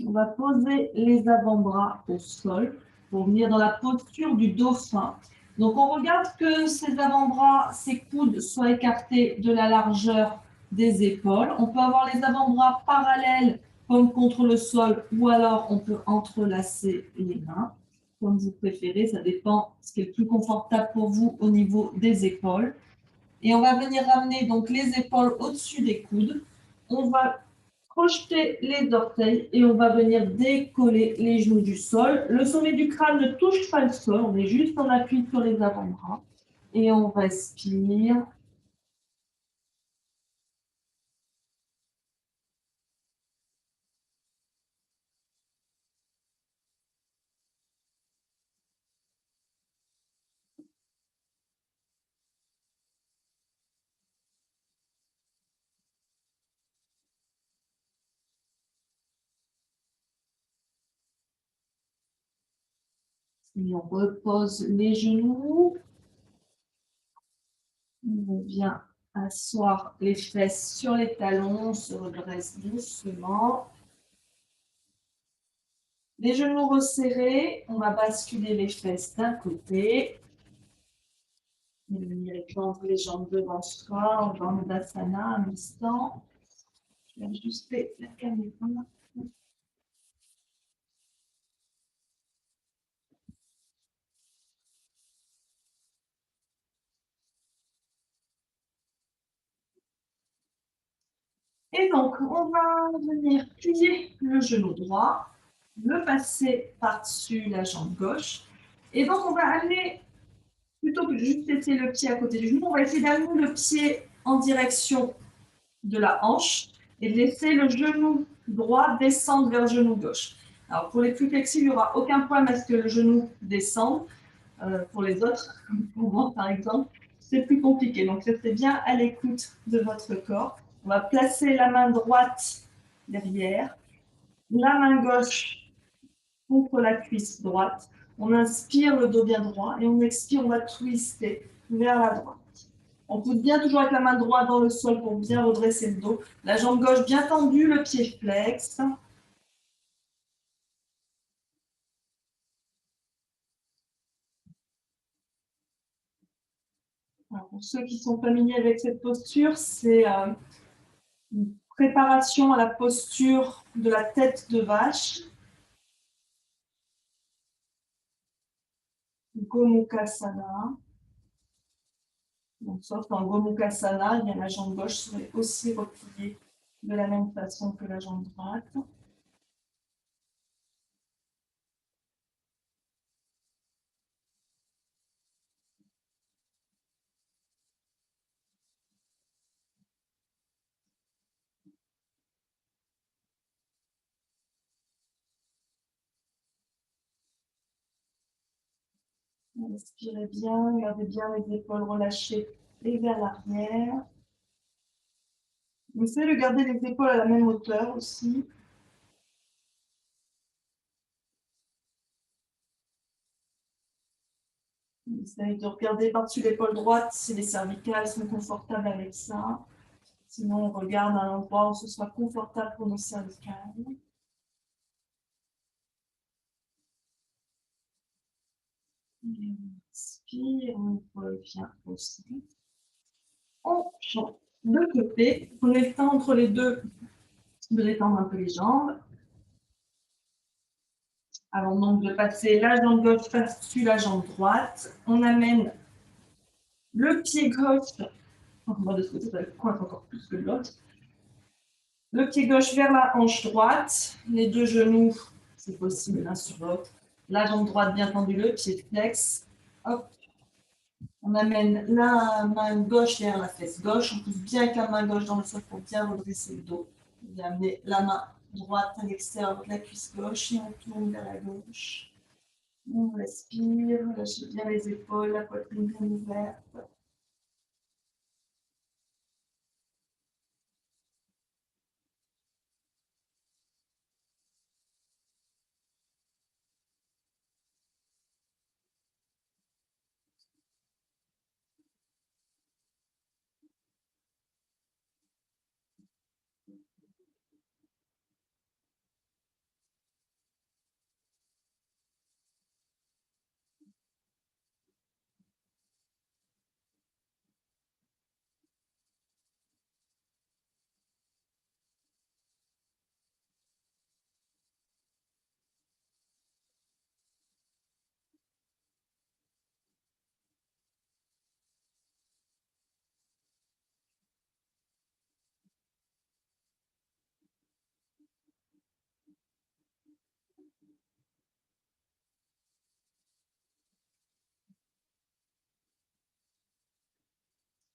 S1: On va poser les avant-bras au sol pour venir dans la posture du dauphin. Donc on regarde que ces avant-bras, ces coudes soient écartés de la largeur des épaules. On peut avoir les avant-bras parallèles comme contre le sol ou alors on peut entrelacer les mains comme vous préférez. Ça dépend ce qui est le plus confortable pour vous au niveau des épaules. Et on va venir ramener donc les épaules au-dessus des coudes. On va projeter les orteils et on va venir décoller les genoux du sol. Le sommet du crâne ne touche pas le sol, on est juste en appui sur les avant-bras. Et on respire. Et on repose les genoux. On vient asseoir les fesses sur les talons, on se redresse doucement. Les genoux resserrés, on va basculer les fesses d'un côté. Et venir étendre les jambes devant soi en Dandasana un instant. Je vais ajuster la caméra. Et donc, on va venir plier le genou droit, le passer par-dessus la jambe gauche. Et donc, on va amener, plutôt que de juste laisser le pied à côté du genou, on va essayer d'amener le pied en direction de la hanche et de laisser le genou droit descendre vers le genou gauche. Alors, pour les plus flexibles, il n'y aura aucun problème à ce que le genou descende. Pour les autres, comme pour moi par exemple, c'est plus compliqué. Donc, restez bien à l'écoute de votre corps. On va placer la main droite derrière, la main gauche contre la cuisse droite. On inspire, le dos bien droit, et on expire, on va twister vers la droite. On pousse bien toujours avec la main droite dans le sol pour bien redresser le dos. La jambe gauche bien tendue, le pied flex. Alors, pour ceux qui sont familiers avec cette posture, c'est une préparation à la posture de la tête de vache. Gomukhasana. Donc, sauf dans Gomukhasana, la jambe gauche serait aussi repliée de la même façon que la jambe droite. Inspirez bien, gardez bien les épaules relâchées et vers l'arrière. Essayez de garder les épaules à la même hauteur aussi. Essayez de regarder par-dessus l'épaule droite si les cervicales sont confortables avec ça. Sinon, on regarde à l'endroit où ce soit confortable pour nos cervicales. Et on inspire, on revient au centre. On change de côté. Prenez le temps entre les deux de détendre un peu les jambes. Avant donc de passer la jambe gauche par-dessus la jambe droite, on amène le pied gauche, enfin, de ce côté, ça coince encore plus que de l'autre. Le pied gauche vers la hanche droite, les deux genoux, c'est possible, l'un sur l'autre. La jambe droite bien tendue, le pied flex. Hop. On amène la main gauche derrière la fesse gauche. On pousse bien avec la main gauche dans le sol pour bien redresser le dos. On vient amener la main droite à l'extérieur de la cuisse gauche et on tourne vers la gauche. On respire, lâchez bien les épaules, la poitrine bien ouverte.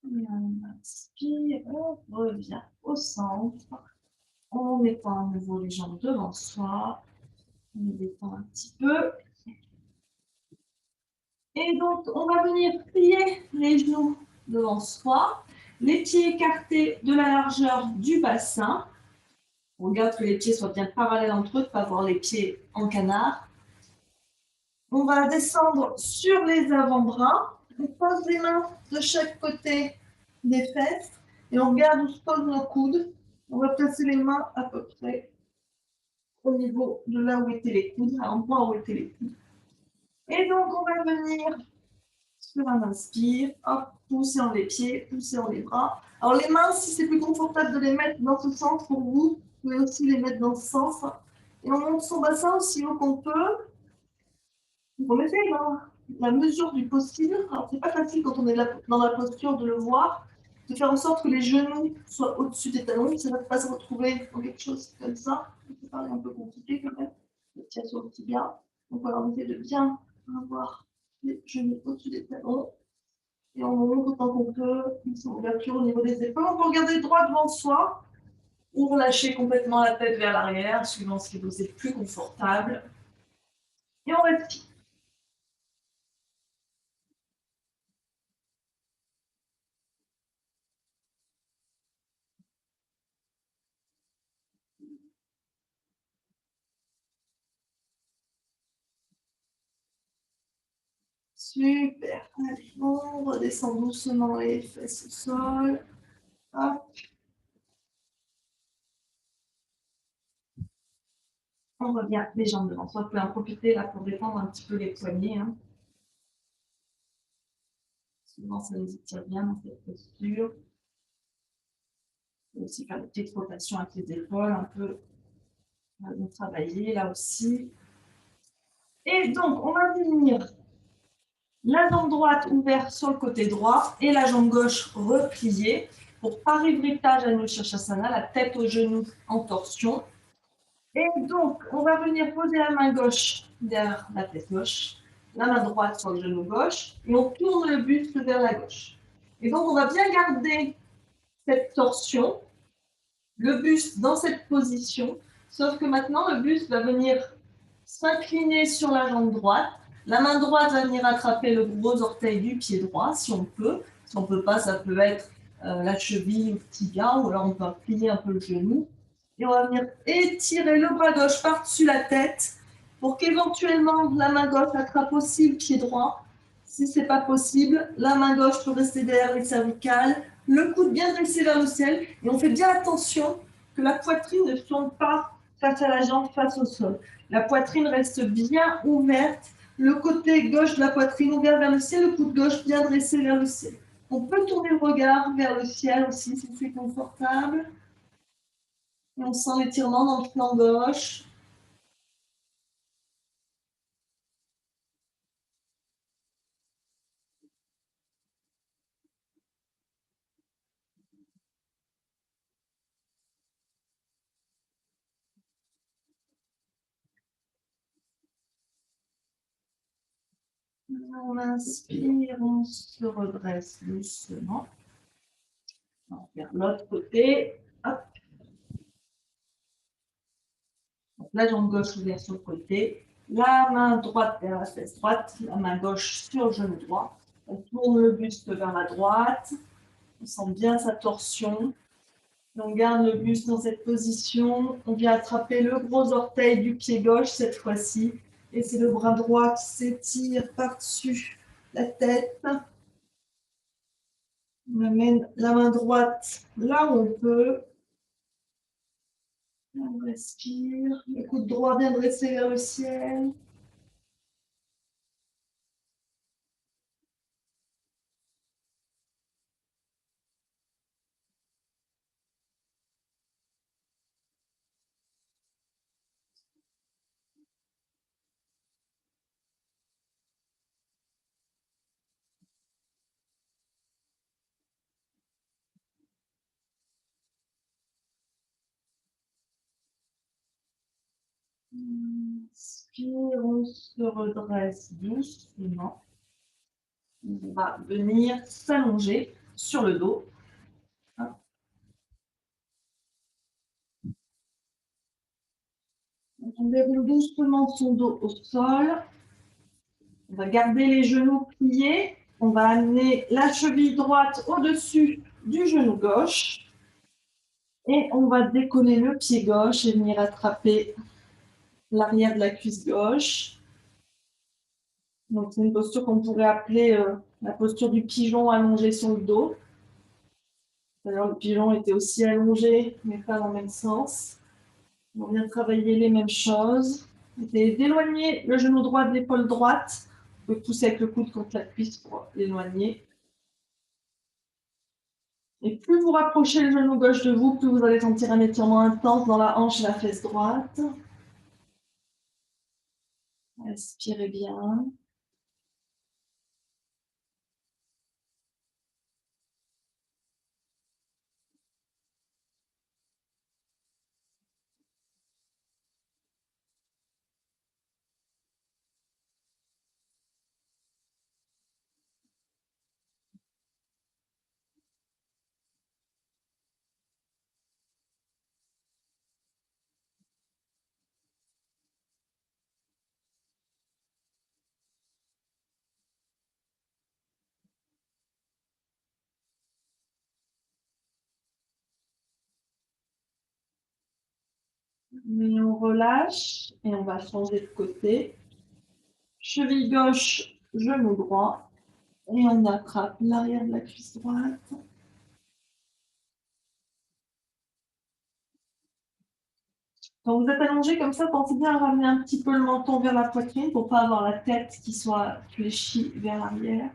S1: Et on inspire, on revient au centre. On étend à nouveau les jambes devant soi. On les détend un petit peu. Et donc, on va venir plier les genoux devant soi, les pieds écartés de la largeur du bassin. On regarde que les pieds soient bien parallèles entre eux, de ne pas avoir les pieds en canard. On va descendre sur les avant-bras. On pose les mains de chaque côté des fesses et on regarde où se posent nos coudes. On va placer les mains à peu près au niveau de là où étaient les coudes, à l'endroit où étaient les coudes. Et donc, on va venir sur un inspire, hop, poussez en les pieds, poussez en les bras. Alors, les mains, si c'est plus confortable de les mettre dans ce sens pour vous, vous pouvez aussi les mettre dans ce sens. Et on monte son bassin aussi haut qu'on peut. On essaye la mesure du possible. Alors, c'est pas facile quand on est dans la posture de le voir, de faire en sorte que les genoux soient au-dessus des talons. Ça ne va pas se retrouver dans quelque chose comme ça. C'est un peu compliqué quand même. Le tien sur le tibia. Donc, on va essayer de bien avoir les genoux au-dessus des talons. Et on monte autant qu'on peut. Une ouverture au niveau des épaules. On peut regarder droit devant soi ou relâcher complètement la tête vers l'arrière, suivant ce qui vous est plus confortable. Et on respire. Super. Allez, on redescend doucement les fesses au sol. Hop. On revient les jambes devant soi. Vous pouvez en profiter là pour détendre un petit peu les poignets. Hein. Souvent, ça nous étire bien dans cette posture. On peut aussi faire des petites rotations avec les épaules, un peu travailler là aussi. Et donc, on va venir la jambe droite ouverte sur le côté droit et la jambe gauche repliée pour parivritage à Shirshasana, la tête aux genoux en torsion. Et donc, on va venir poser la main gauche derrière la tête gauche, la main droite sur le genou gauche, et on tourne le buste vers la gauche. Et donc, on va bien garder cette torsion, le buste dans cette position, sauf que maintenant, le buste va venir s'incliner sur la jambe droite. La main droite va venir attraper le gros orteil du pied droit, si on peut. Si on ne peut pas, ça peut être la cheville ou le tibia, ou alors on peut plier un peu le genou. Et on va venir étirer le bras gauche par-dessus la tête pour qu'éventuellement la main gauche attrape aussi le pied droit. Si ce n'est pas possible, la main gauche peut rester derrière les cervicales, le coude bien dressé vers le ciel. Et on fait bien attention que la poitrine ne tourne pas face à la jambe, face au sol. La poitrine reste bien ouverte, le côté gauche de la poitrine ouvert vers le ciel, le coude gauche bien dressé vers le ciel. On peut tourner le regard vers le ciel aussi si c'est confortable. Et on sent l'étirement dans le flanc gauche. On inspire, on se redresse doucement. On regarde l'autre côté. Hop. Donc, la jambe gauche ouverte sur le côté. La main droite vers la fesse droite. La main gauche sur le genou droit. On tourne le buste vers la droite. On sent bien sa torsion. On garde le buste dans cette position. On vient attraper le gros orteil du pied gauche cette fois-ci. Et c'est le bras droit qui s'étire par-dessus la tête. On amène la main droite là où on peut. On respire. Le coude droit bien dressé vers le ciel. Inspire, on se redresse doucement. On va venir s'allonger sur le dos. On déroule doucement son dos au sol. On va garder les genoux pliés. On va amener la cheville droite au-dessus du genou gauche. Et on va décoller le pied gauche et venir attraper l'arrière de la cuisse gauche. Donc, c'est une posture qu'on pourrait appeler la posture du pigeon allongé sur le dos. D'ailleurs, le pigeon était aussi allongé, mais pas dans le même sens. On vient travailler les mêmes choses. Et d'éloigner le genou droit de l'épaule droite. Vous pouvez pousser avec le coude contre la cuisse pour l'éloigner. Et plus vous rapprochez le genou gauche de vous, plus vous allez sentir un étirement intense dans la hanche et la fesse droite. Respirez bien. On relâche et on va changer de côté. Cheville gauche genou droit et on attrape l'arrière de la cuisse droite. Quand vous êtes allongé comme ça, pensez bien à ramener un petit peu le menton vers la poitrine pour ne pas avoir la tête qui soit fléchie vers l'arrière.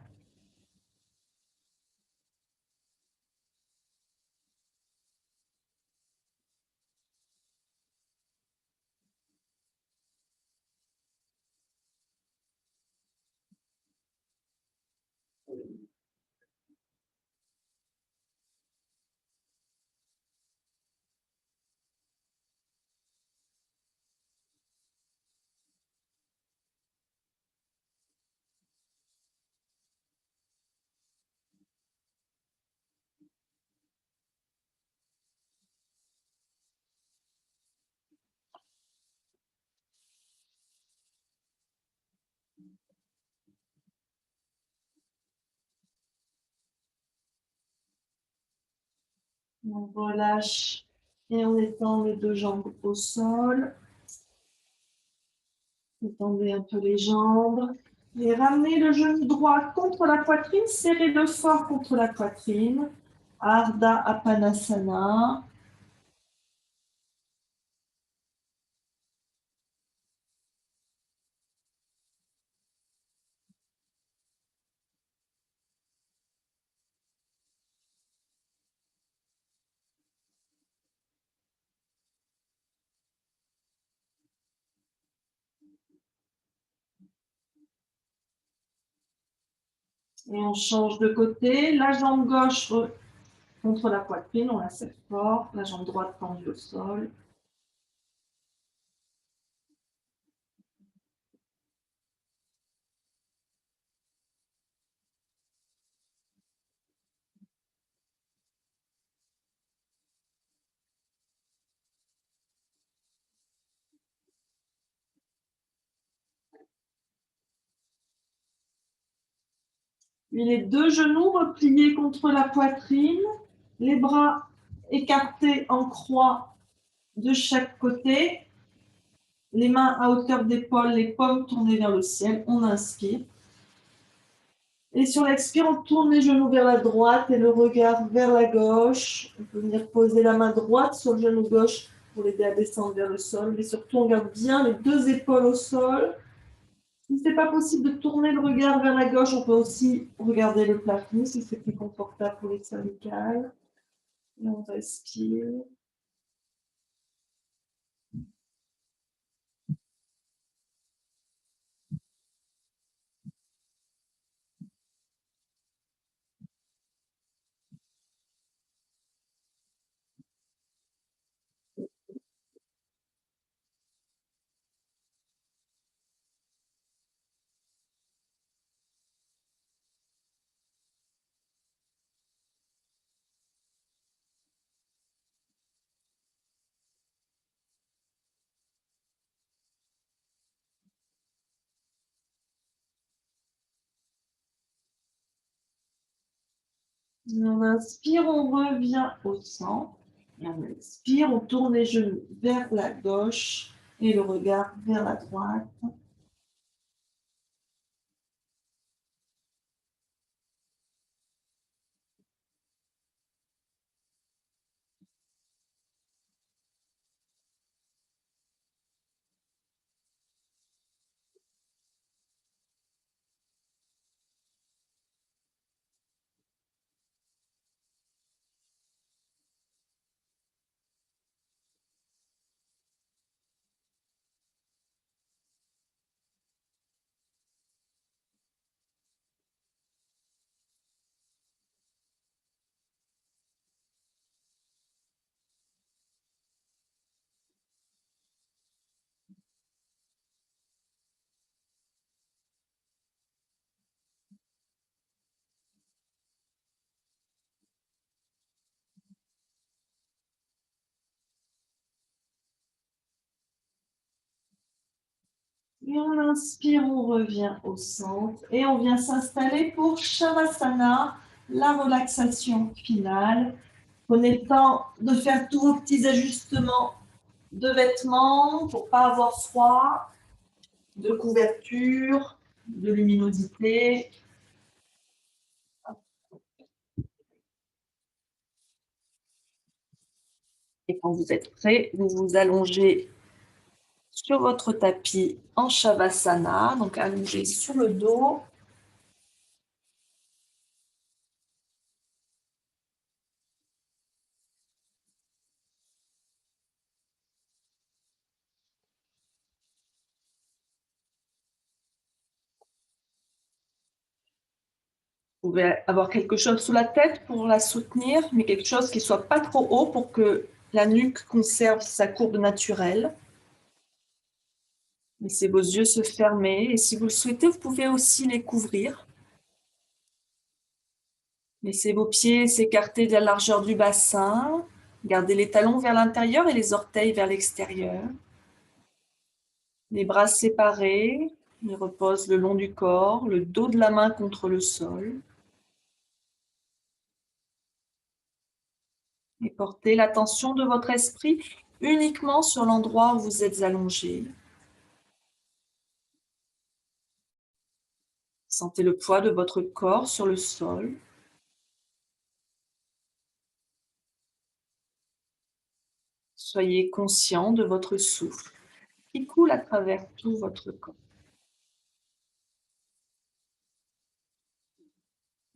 S1: On relâche et on étend les deux jambes au sol. Étendez un peu les jambes. Et ramenez le genou droit contre la poitrine. Serrez-le fort contre la poitrine. Ardha Appanasana. Et on change de côté. La jambe gauche contre la poitrine, on la serre fort. La jambe droite tendue au sol. Puis les deux genoux repliés contre la poitrine. Les bras écartés en croix de chaque côté. Les mains à hauteur d'épaule, les paumes tournées vers le ciel. On inspire. Et sur l'expire, on tourne les genoux vers la droite et le regard vers la gauche. On peut venir poser la main droite sur le genou gauche pour l'aider à descendre vers le sol. Mais surtout, on garde bien les deux épaules au sol. Si ce n'est pas possible de tourner le regard vers la gauche, on peut aussi regarder le plafond si c'est plus confortable pour les cervicales. Et on respire. On inspire, on revient au centre. Et on expire, on tourne les genoux vers la gauche et le regard vers la droite. Et on inspire, on revient au centre et on vient s'installer pour Shavasana, la relaxation finale. Prenez le temps de faire tous vos petits ajustements de vêtements pour ne pas avoir froid, de couverture, de luminosité. Et quand vous êtes prêt, vous vous allongez sur votre tapis en Shavasana, donc allongé sur le dos. Vous pouvez avoir quelque chose sous la tête pour la soutenir, mais quelque chose qui ne soit pas trop haut pour que la nuque conserve sa courbe naturelle. Laissez vos yeux se fermer et si vous le souhaitez, vous pouvez aussi les couvrir. Laissez vos pieds s'écarter de la largeur du bassin. Gardez les talons vers l'intérieur et les orteils vers l'extérieur. Les bras séparés, ils reposent le long du corps, le dos de la main contre le sol. Et portez l'attention de votre esprit uniquement sur l'endroit où vous êtes allongé. Sentez le poids de votre corps sur le sol. Soyez conscient de votre souffle qui coule à travers tout votre corps.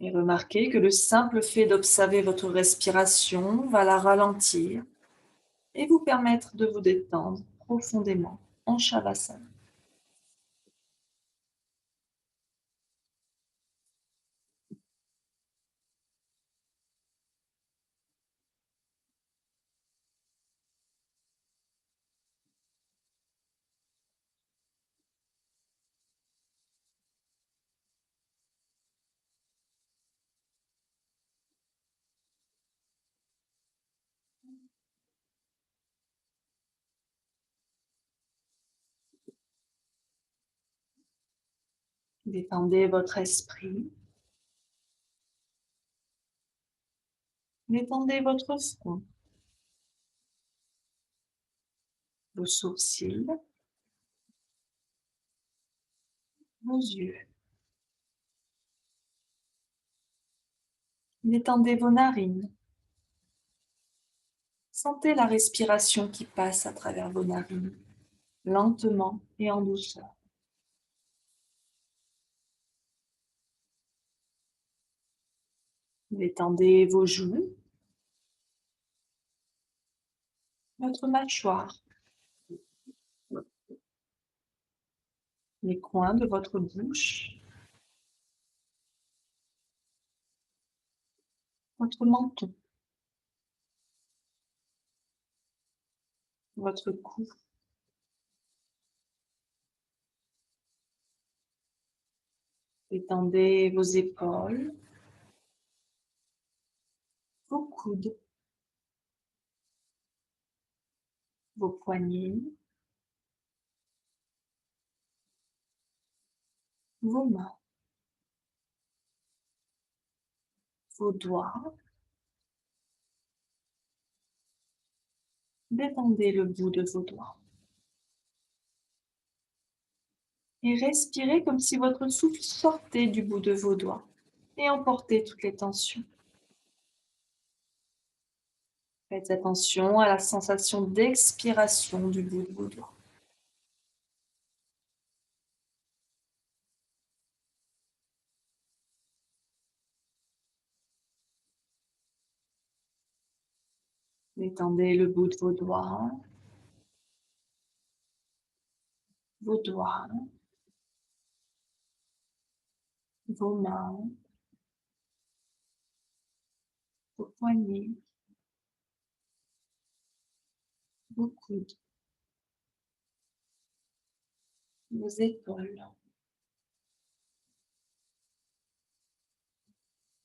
S1: Et remarquez que le simple fait d'observer votre respiration va la ralentir et vous permettre de vous détendre profondément en Shavasana. Détendez votre esprit. Détendez votre front, vos sourcils, vos yeux. Détendez vos narines. Sentez la respiration qui passe à travers vos narines, lentement et en douceur. Détendez vos joues, votre mâchoire, les coins de votre bouche, votre menton, votre cou. Détendez vos épaules, vos coudes, vos poignets, vos mains, vos doigts. Détendez le bout de vos doigts. Et respirez comme si votre souffle sortait du bout de vos doigts et emportait toutes les tensions. Faites attention à la sensation d'expiration du bout de vos doigts. Détendez le bout de vos doigts, vos mains, vos poignets, vos coudes, vos épaules.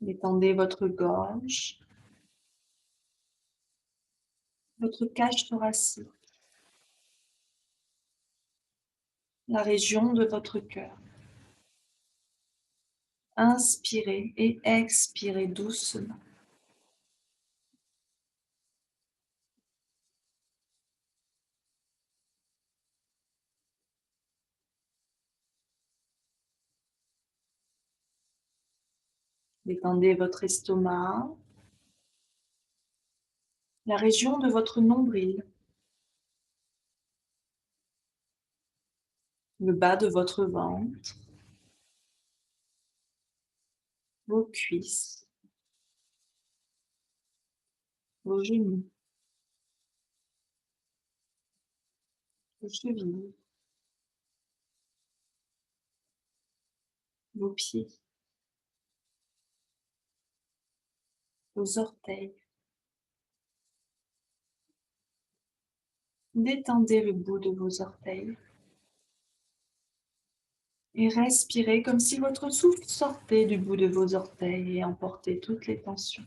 S1: Détendez votre gorge, votre cage thoracique, la région de votre cœur. Inspirez et expirez doucement. Détendez votre estomac, la région de votre nombril, le bas de votre ventre, vos cuisses, vos genoux, vos chevilles, vos pieds, vos orteils. Détendez le bout de vos orteils et respirez comme si votre souffle sortait du bout de vos orteils et emportait toutes les tensions.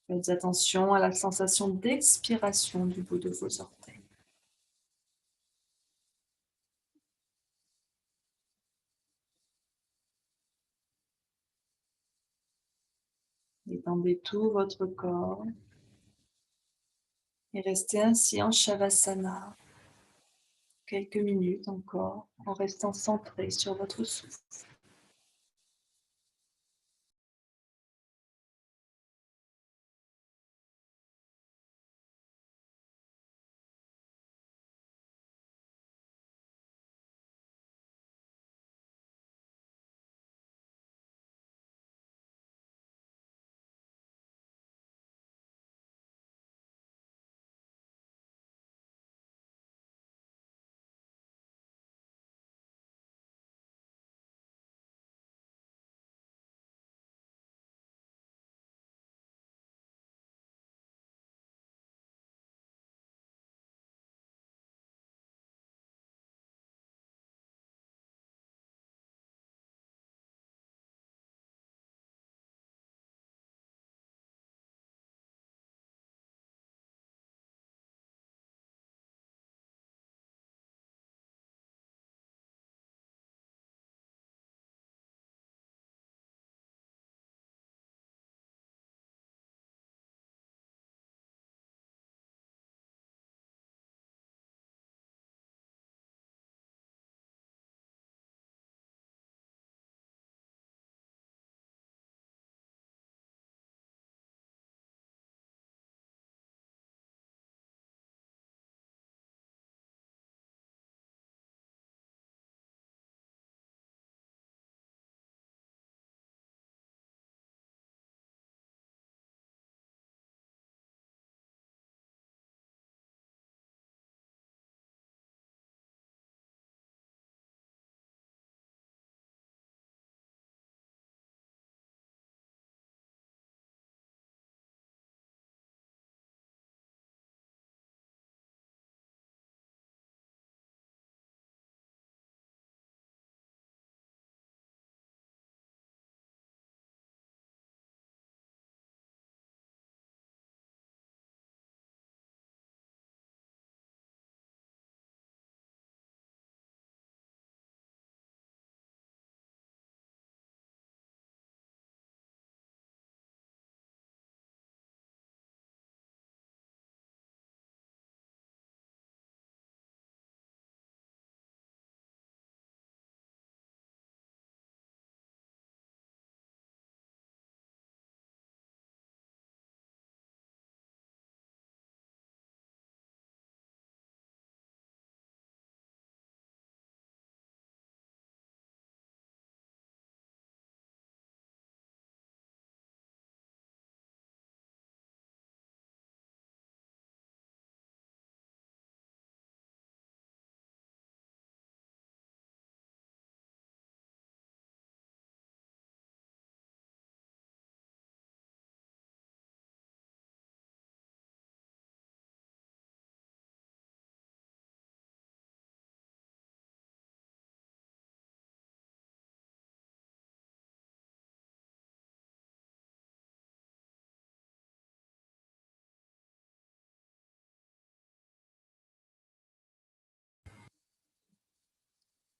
S1: Faites attention à la sensation d'expiration du bout de vos orteils. Détendez tout votre corps et restez ainsi en Shavasana quelques minutes encore en restant centré sur votre souffle.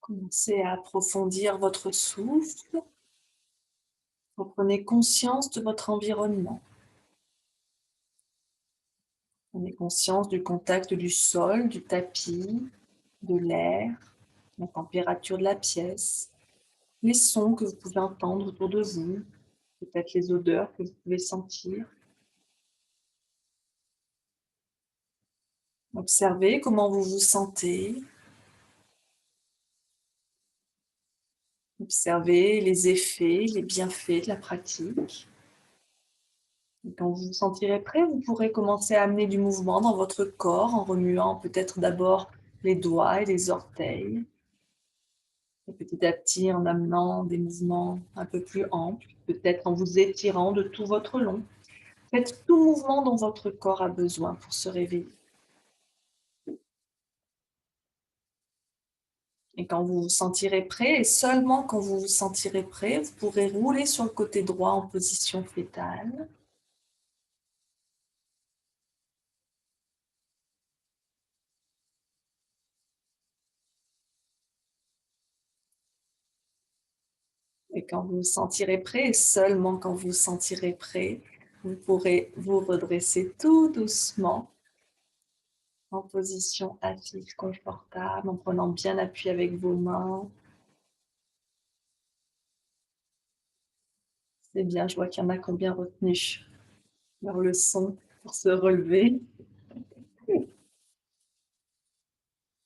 S1: Commencez à approfondir votre souffle. Reprenez conscience de votre environnement. Prenez conscience du contact du sol, du tapis, de l'air, la température de la pièce. les sons que vous pouvez entendre autour de vous, peut-être les odeurs que vous pouvez sentir. Observez comment vous vous sentez. Observez les effets, les bienfaits de la pratique. Et quand vous vous sentirez prêt, vous pourrez commencer à amener du mouvement dans votre corps en remuant peut-être d'abord les doigts et les orteils. Et petit à petit en amenant des mouvements un peu plus amples, peut-être en vous étirant de tout votre long. Faites tout mouvement dont votre corps a besoin pour se réveiller. Et quand vous vous sentirez prêt, et seulement quand vous vous sentirez prêt, vous pourrez rouler sur le côté droit en position fétale. Et quand vous vous sentirez prêt, et seulement quand vous vous sentirez prêt, vous pourrez vous redresser tout doucement en position assise confortable, en prenant bien appui avec vos mains. C'est bien, je vois qu'il y en a qui ont bien retenu leur leçon pour se relever.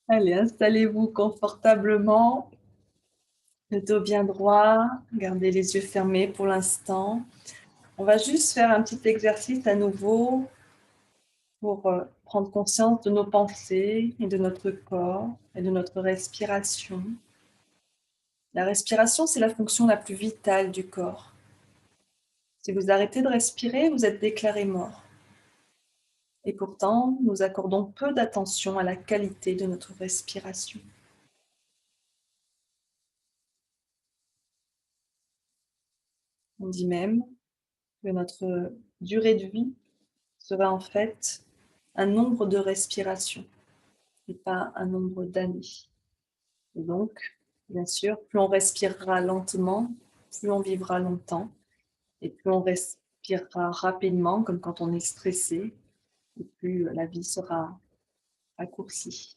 S1: Allez, installez-vous confortablement, le dos bien droit, gardez les yeux fermés pour l'instant. On va juste faire un petit exercice à nouveau pour prendre conscience de nos pensées et de notre corps et de notre respiration. La respiration, c'est la fonction la plus vitale du corps. Si vous arrêtez de respirer, vous êtes déclaré mort. Et pourtant, nous accordons peu d'attention à la qualité de notre respiration. On dit même que notre durée de vie sera en fait un nombre de respirations et pas un nombre d'années. Et donc, bien sûr, plus on respirera lentement, plus on vivra longtemps, et plus on respirera rapidement, comme quand on est stressé, et plus la vie sera raccourcie.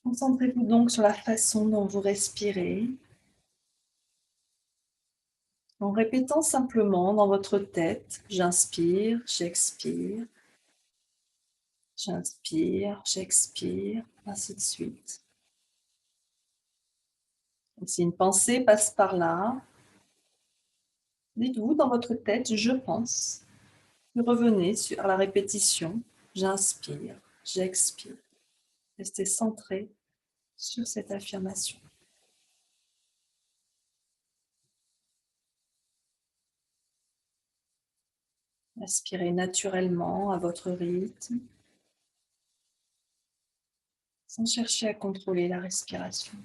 S1: Concentrez-vous donc sur la façon dont vous respirez, en répétant simplement dans votre tête, j'inspire, j'expire, j'inspire, j'expire, ainsi de suite. Et si une pensée passe par là, dites-vous dans votre tête, je pense. Puis revenez sur la répétition, j'inspire, j'expire. Restez centré sur cette affirmation. Inspirez naturellement à votre rythme, sans chercher à contrôler la respiration.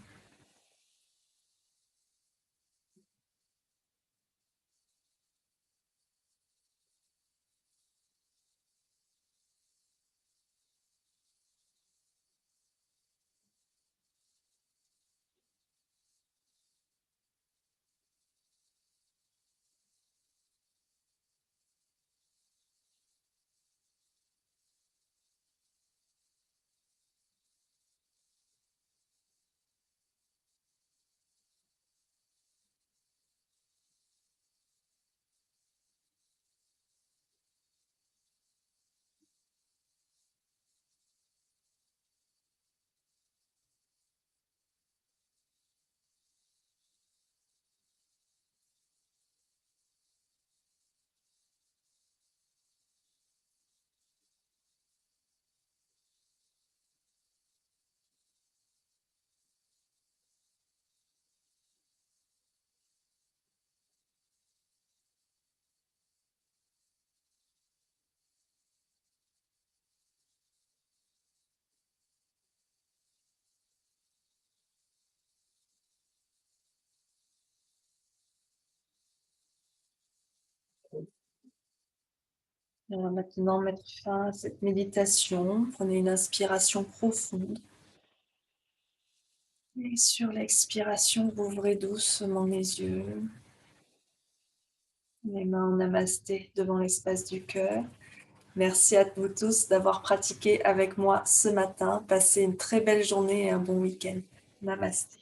S1: On va maintenant mettre fin à cette méditation. Prenez une inspiration profonde. Et sur l'expiration, vous ouvrez doucement les yeux. Les mains en namasté devant l'espace du cœur. Merci à vous tous d'avoir pratiqué avec moi ce matin. Passez une très belle journée et un bon week-end. Namasté.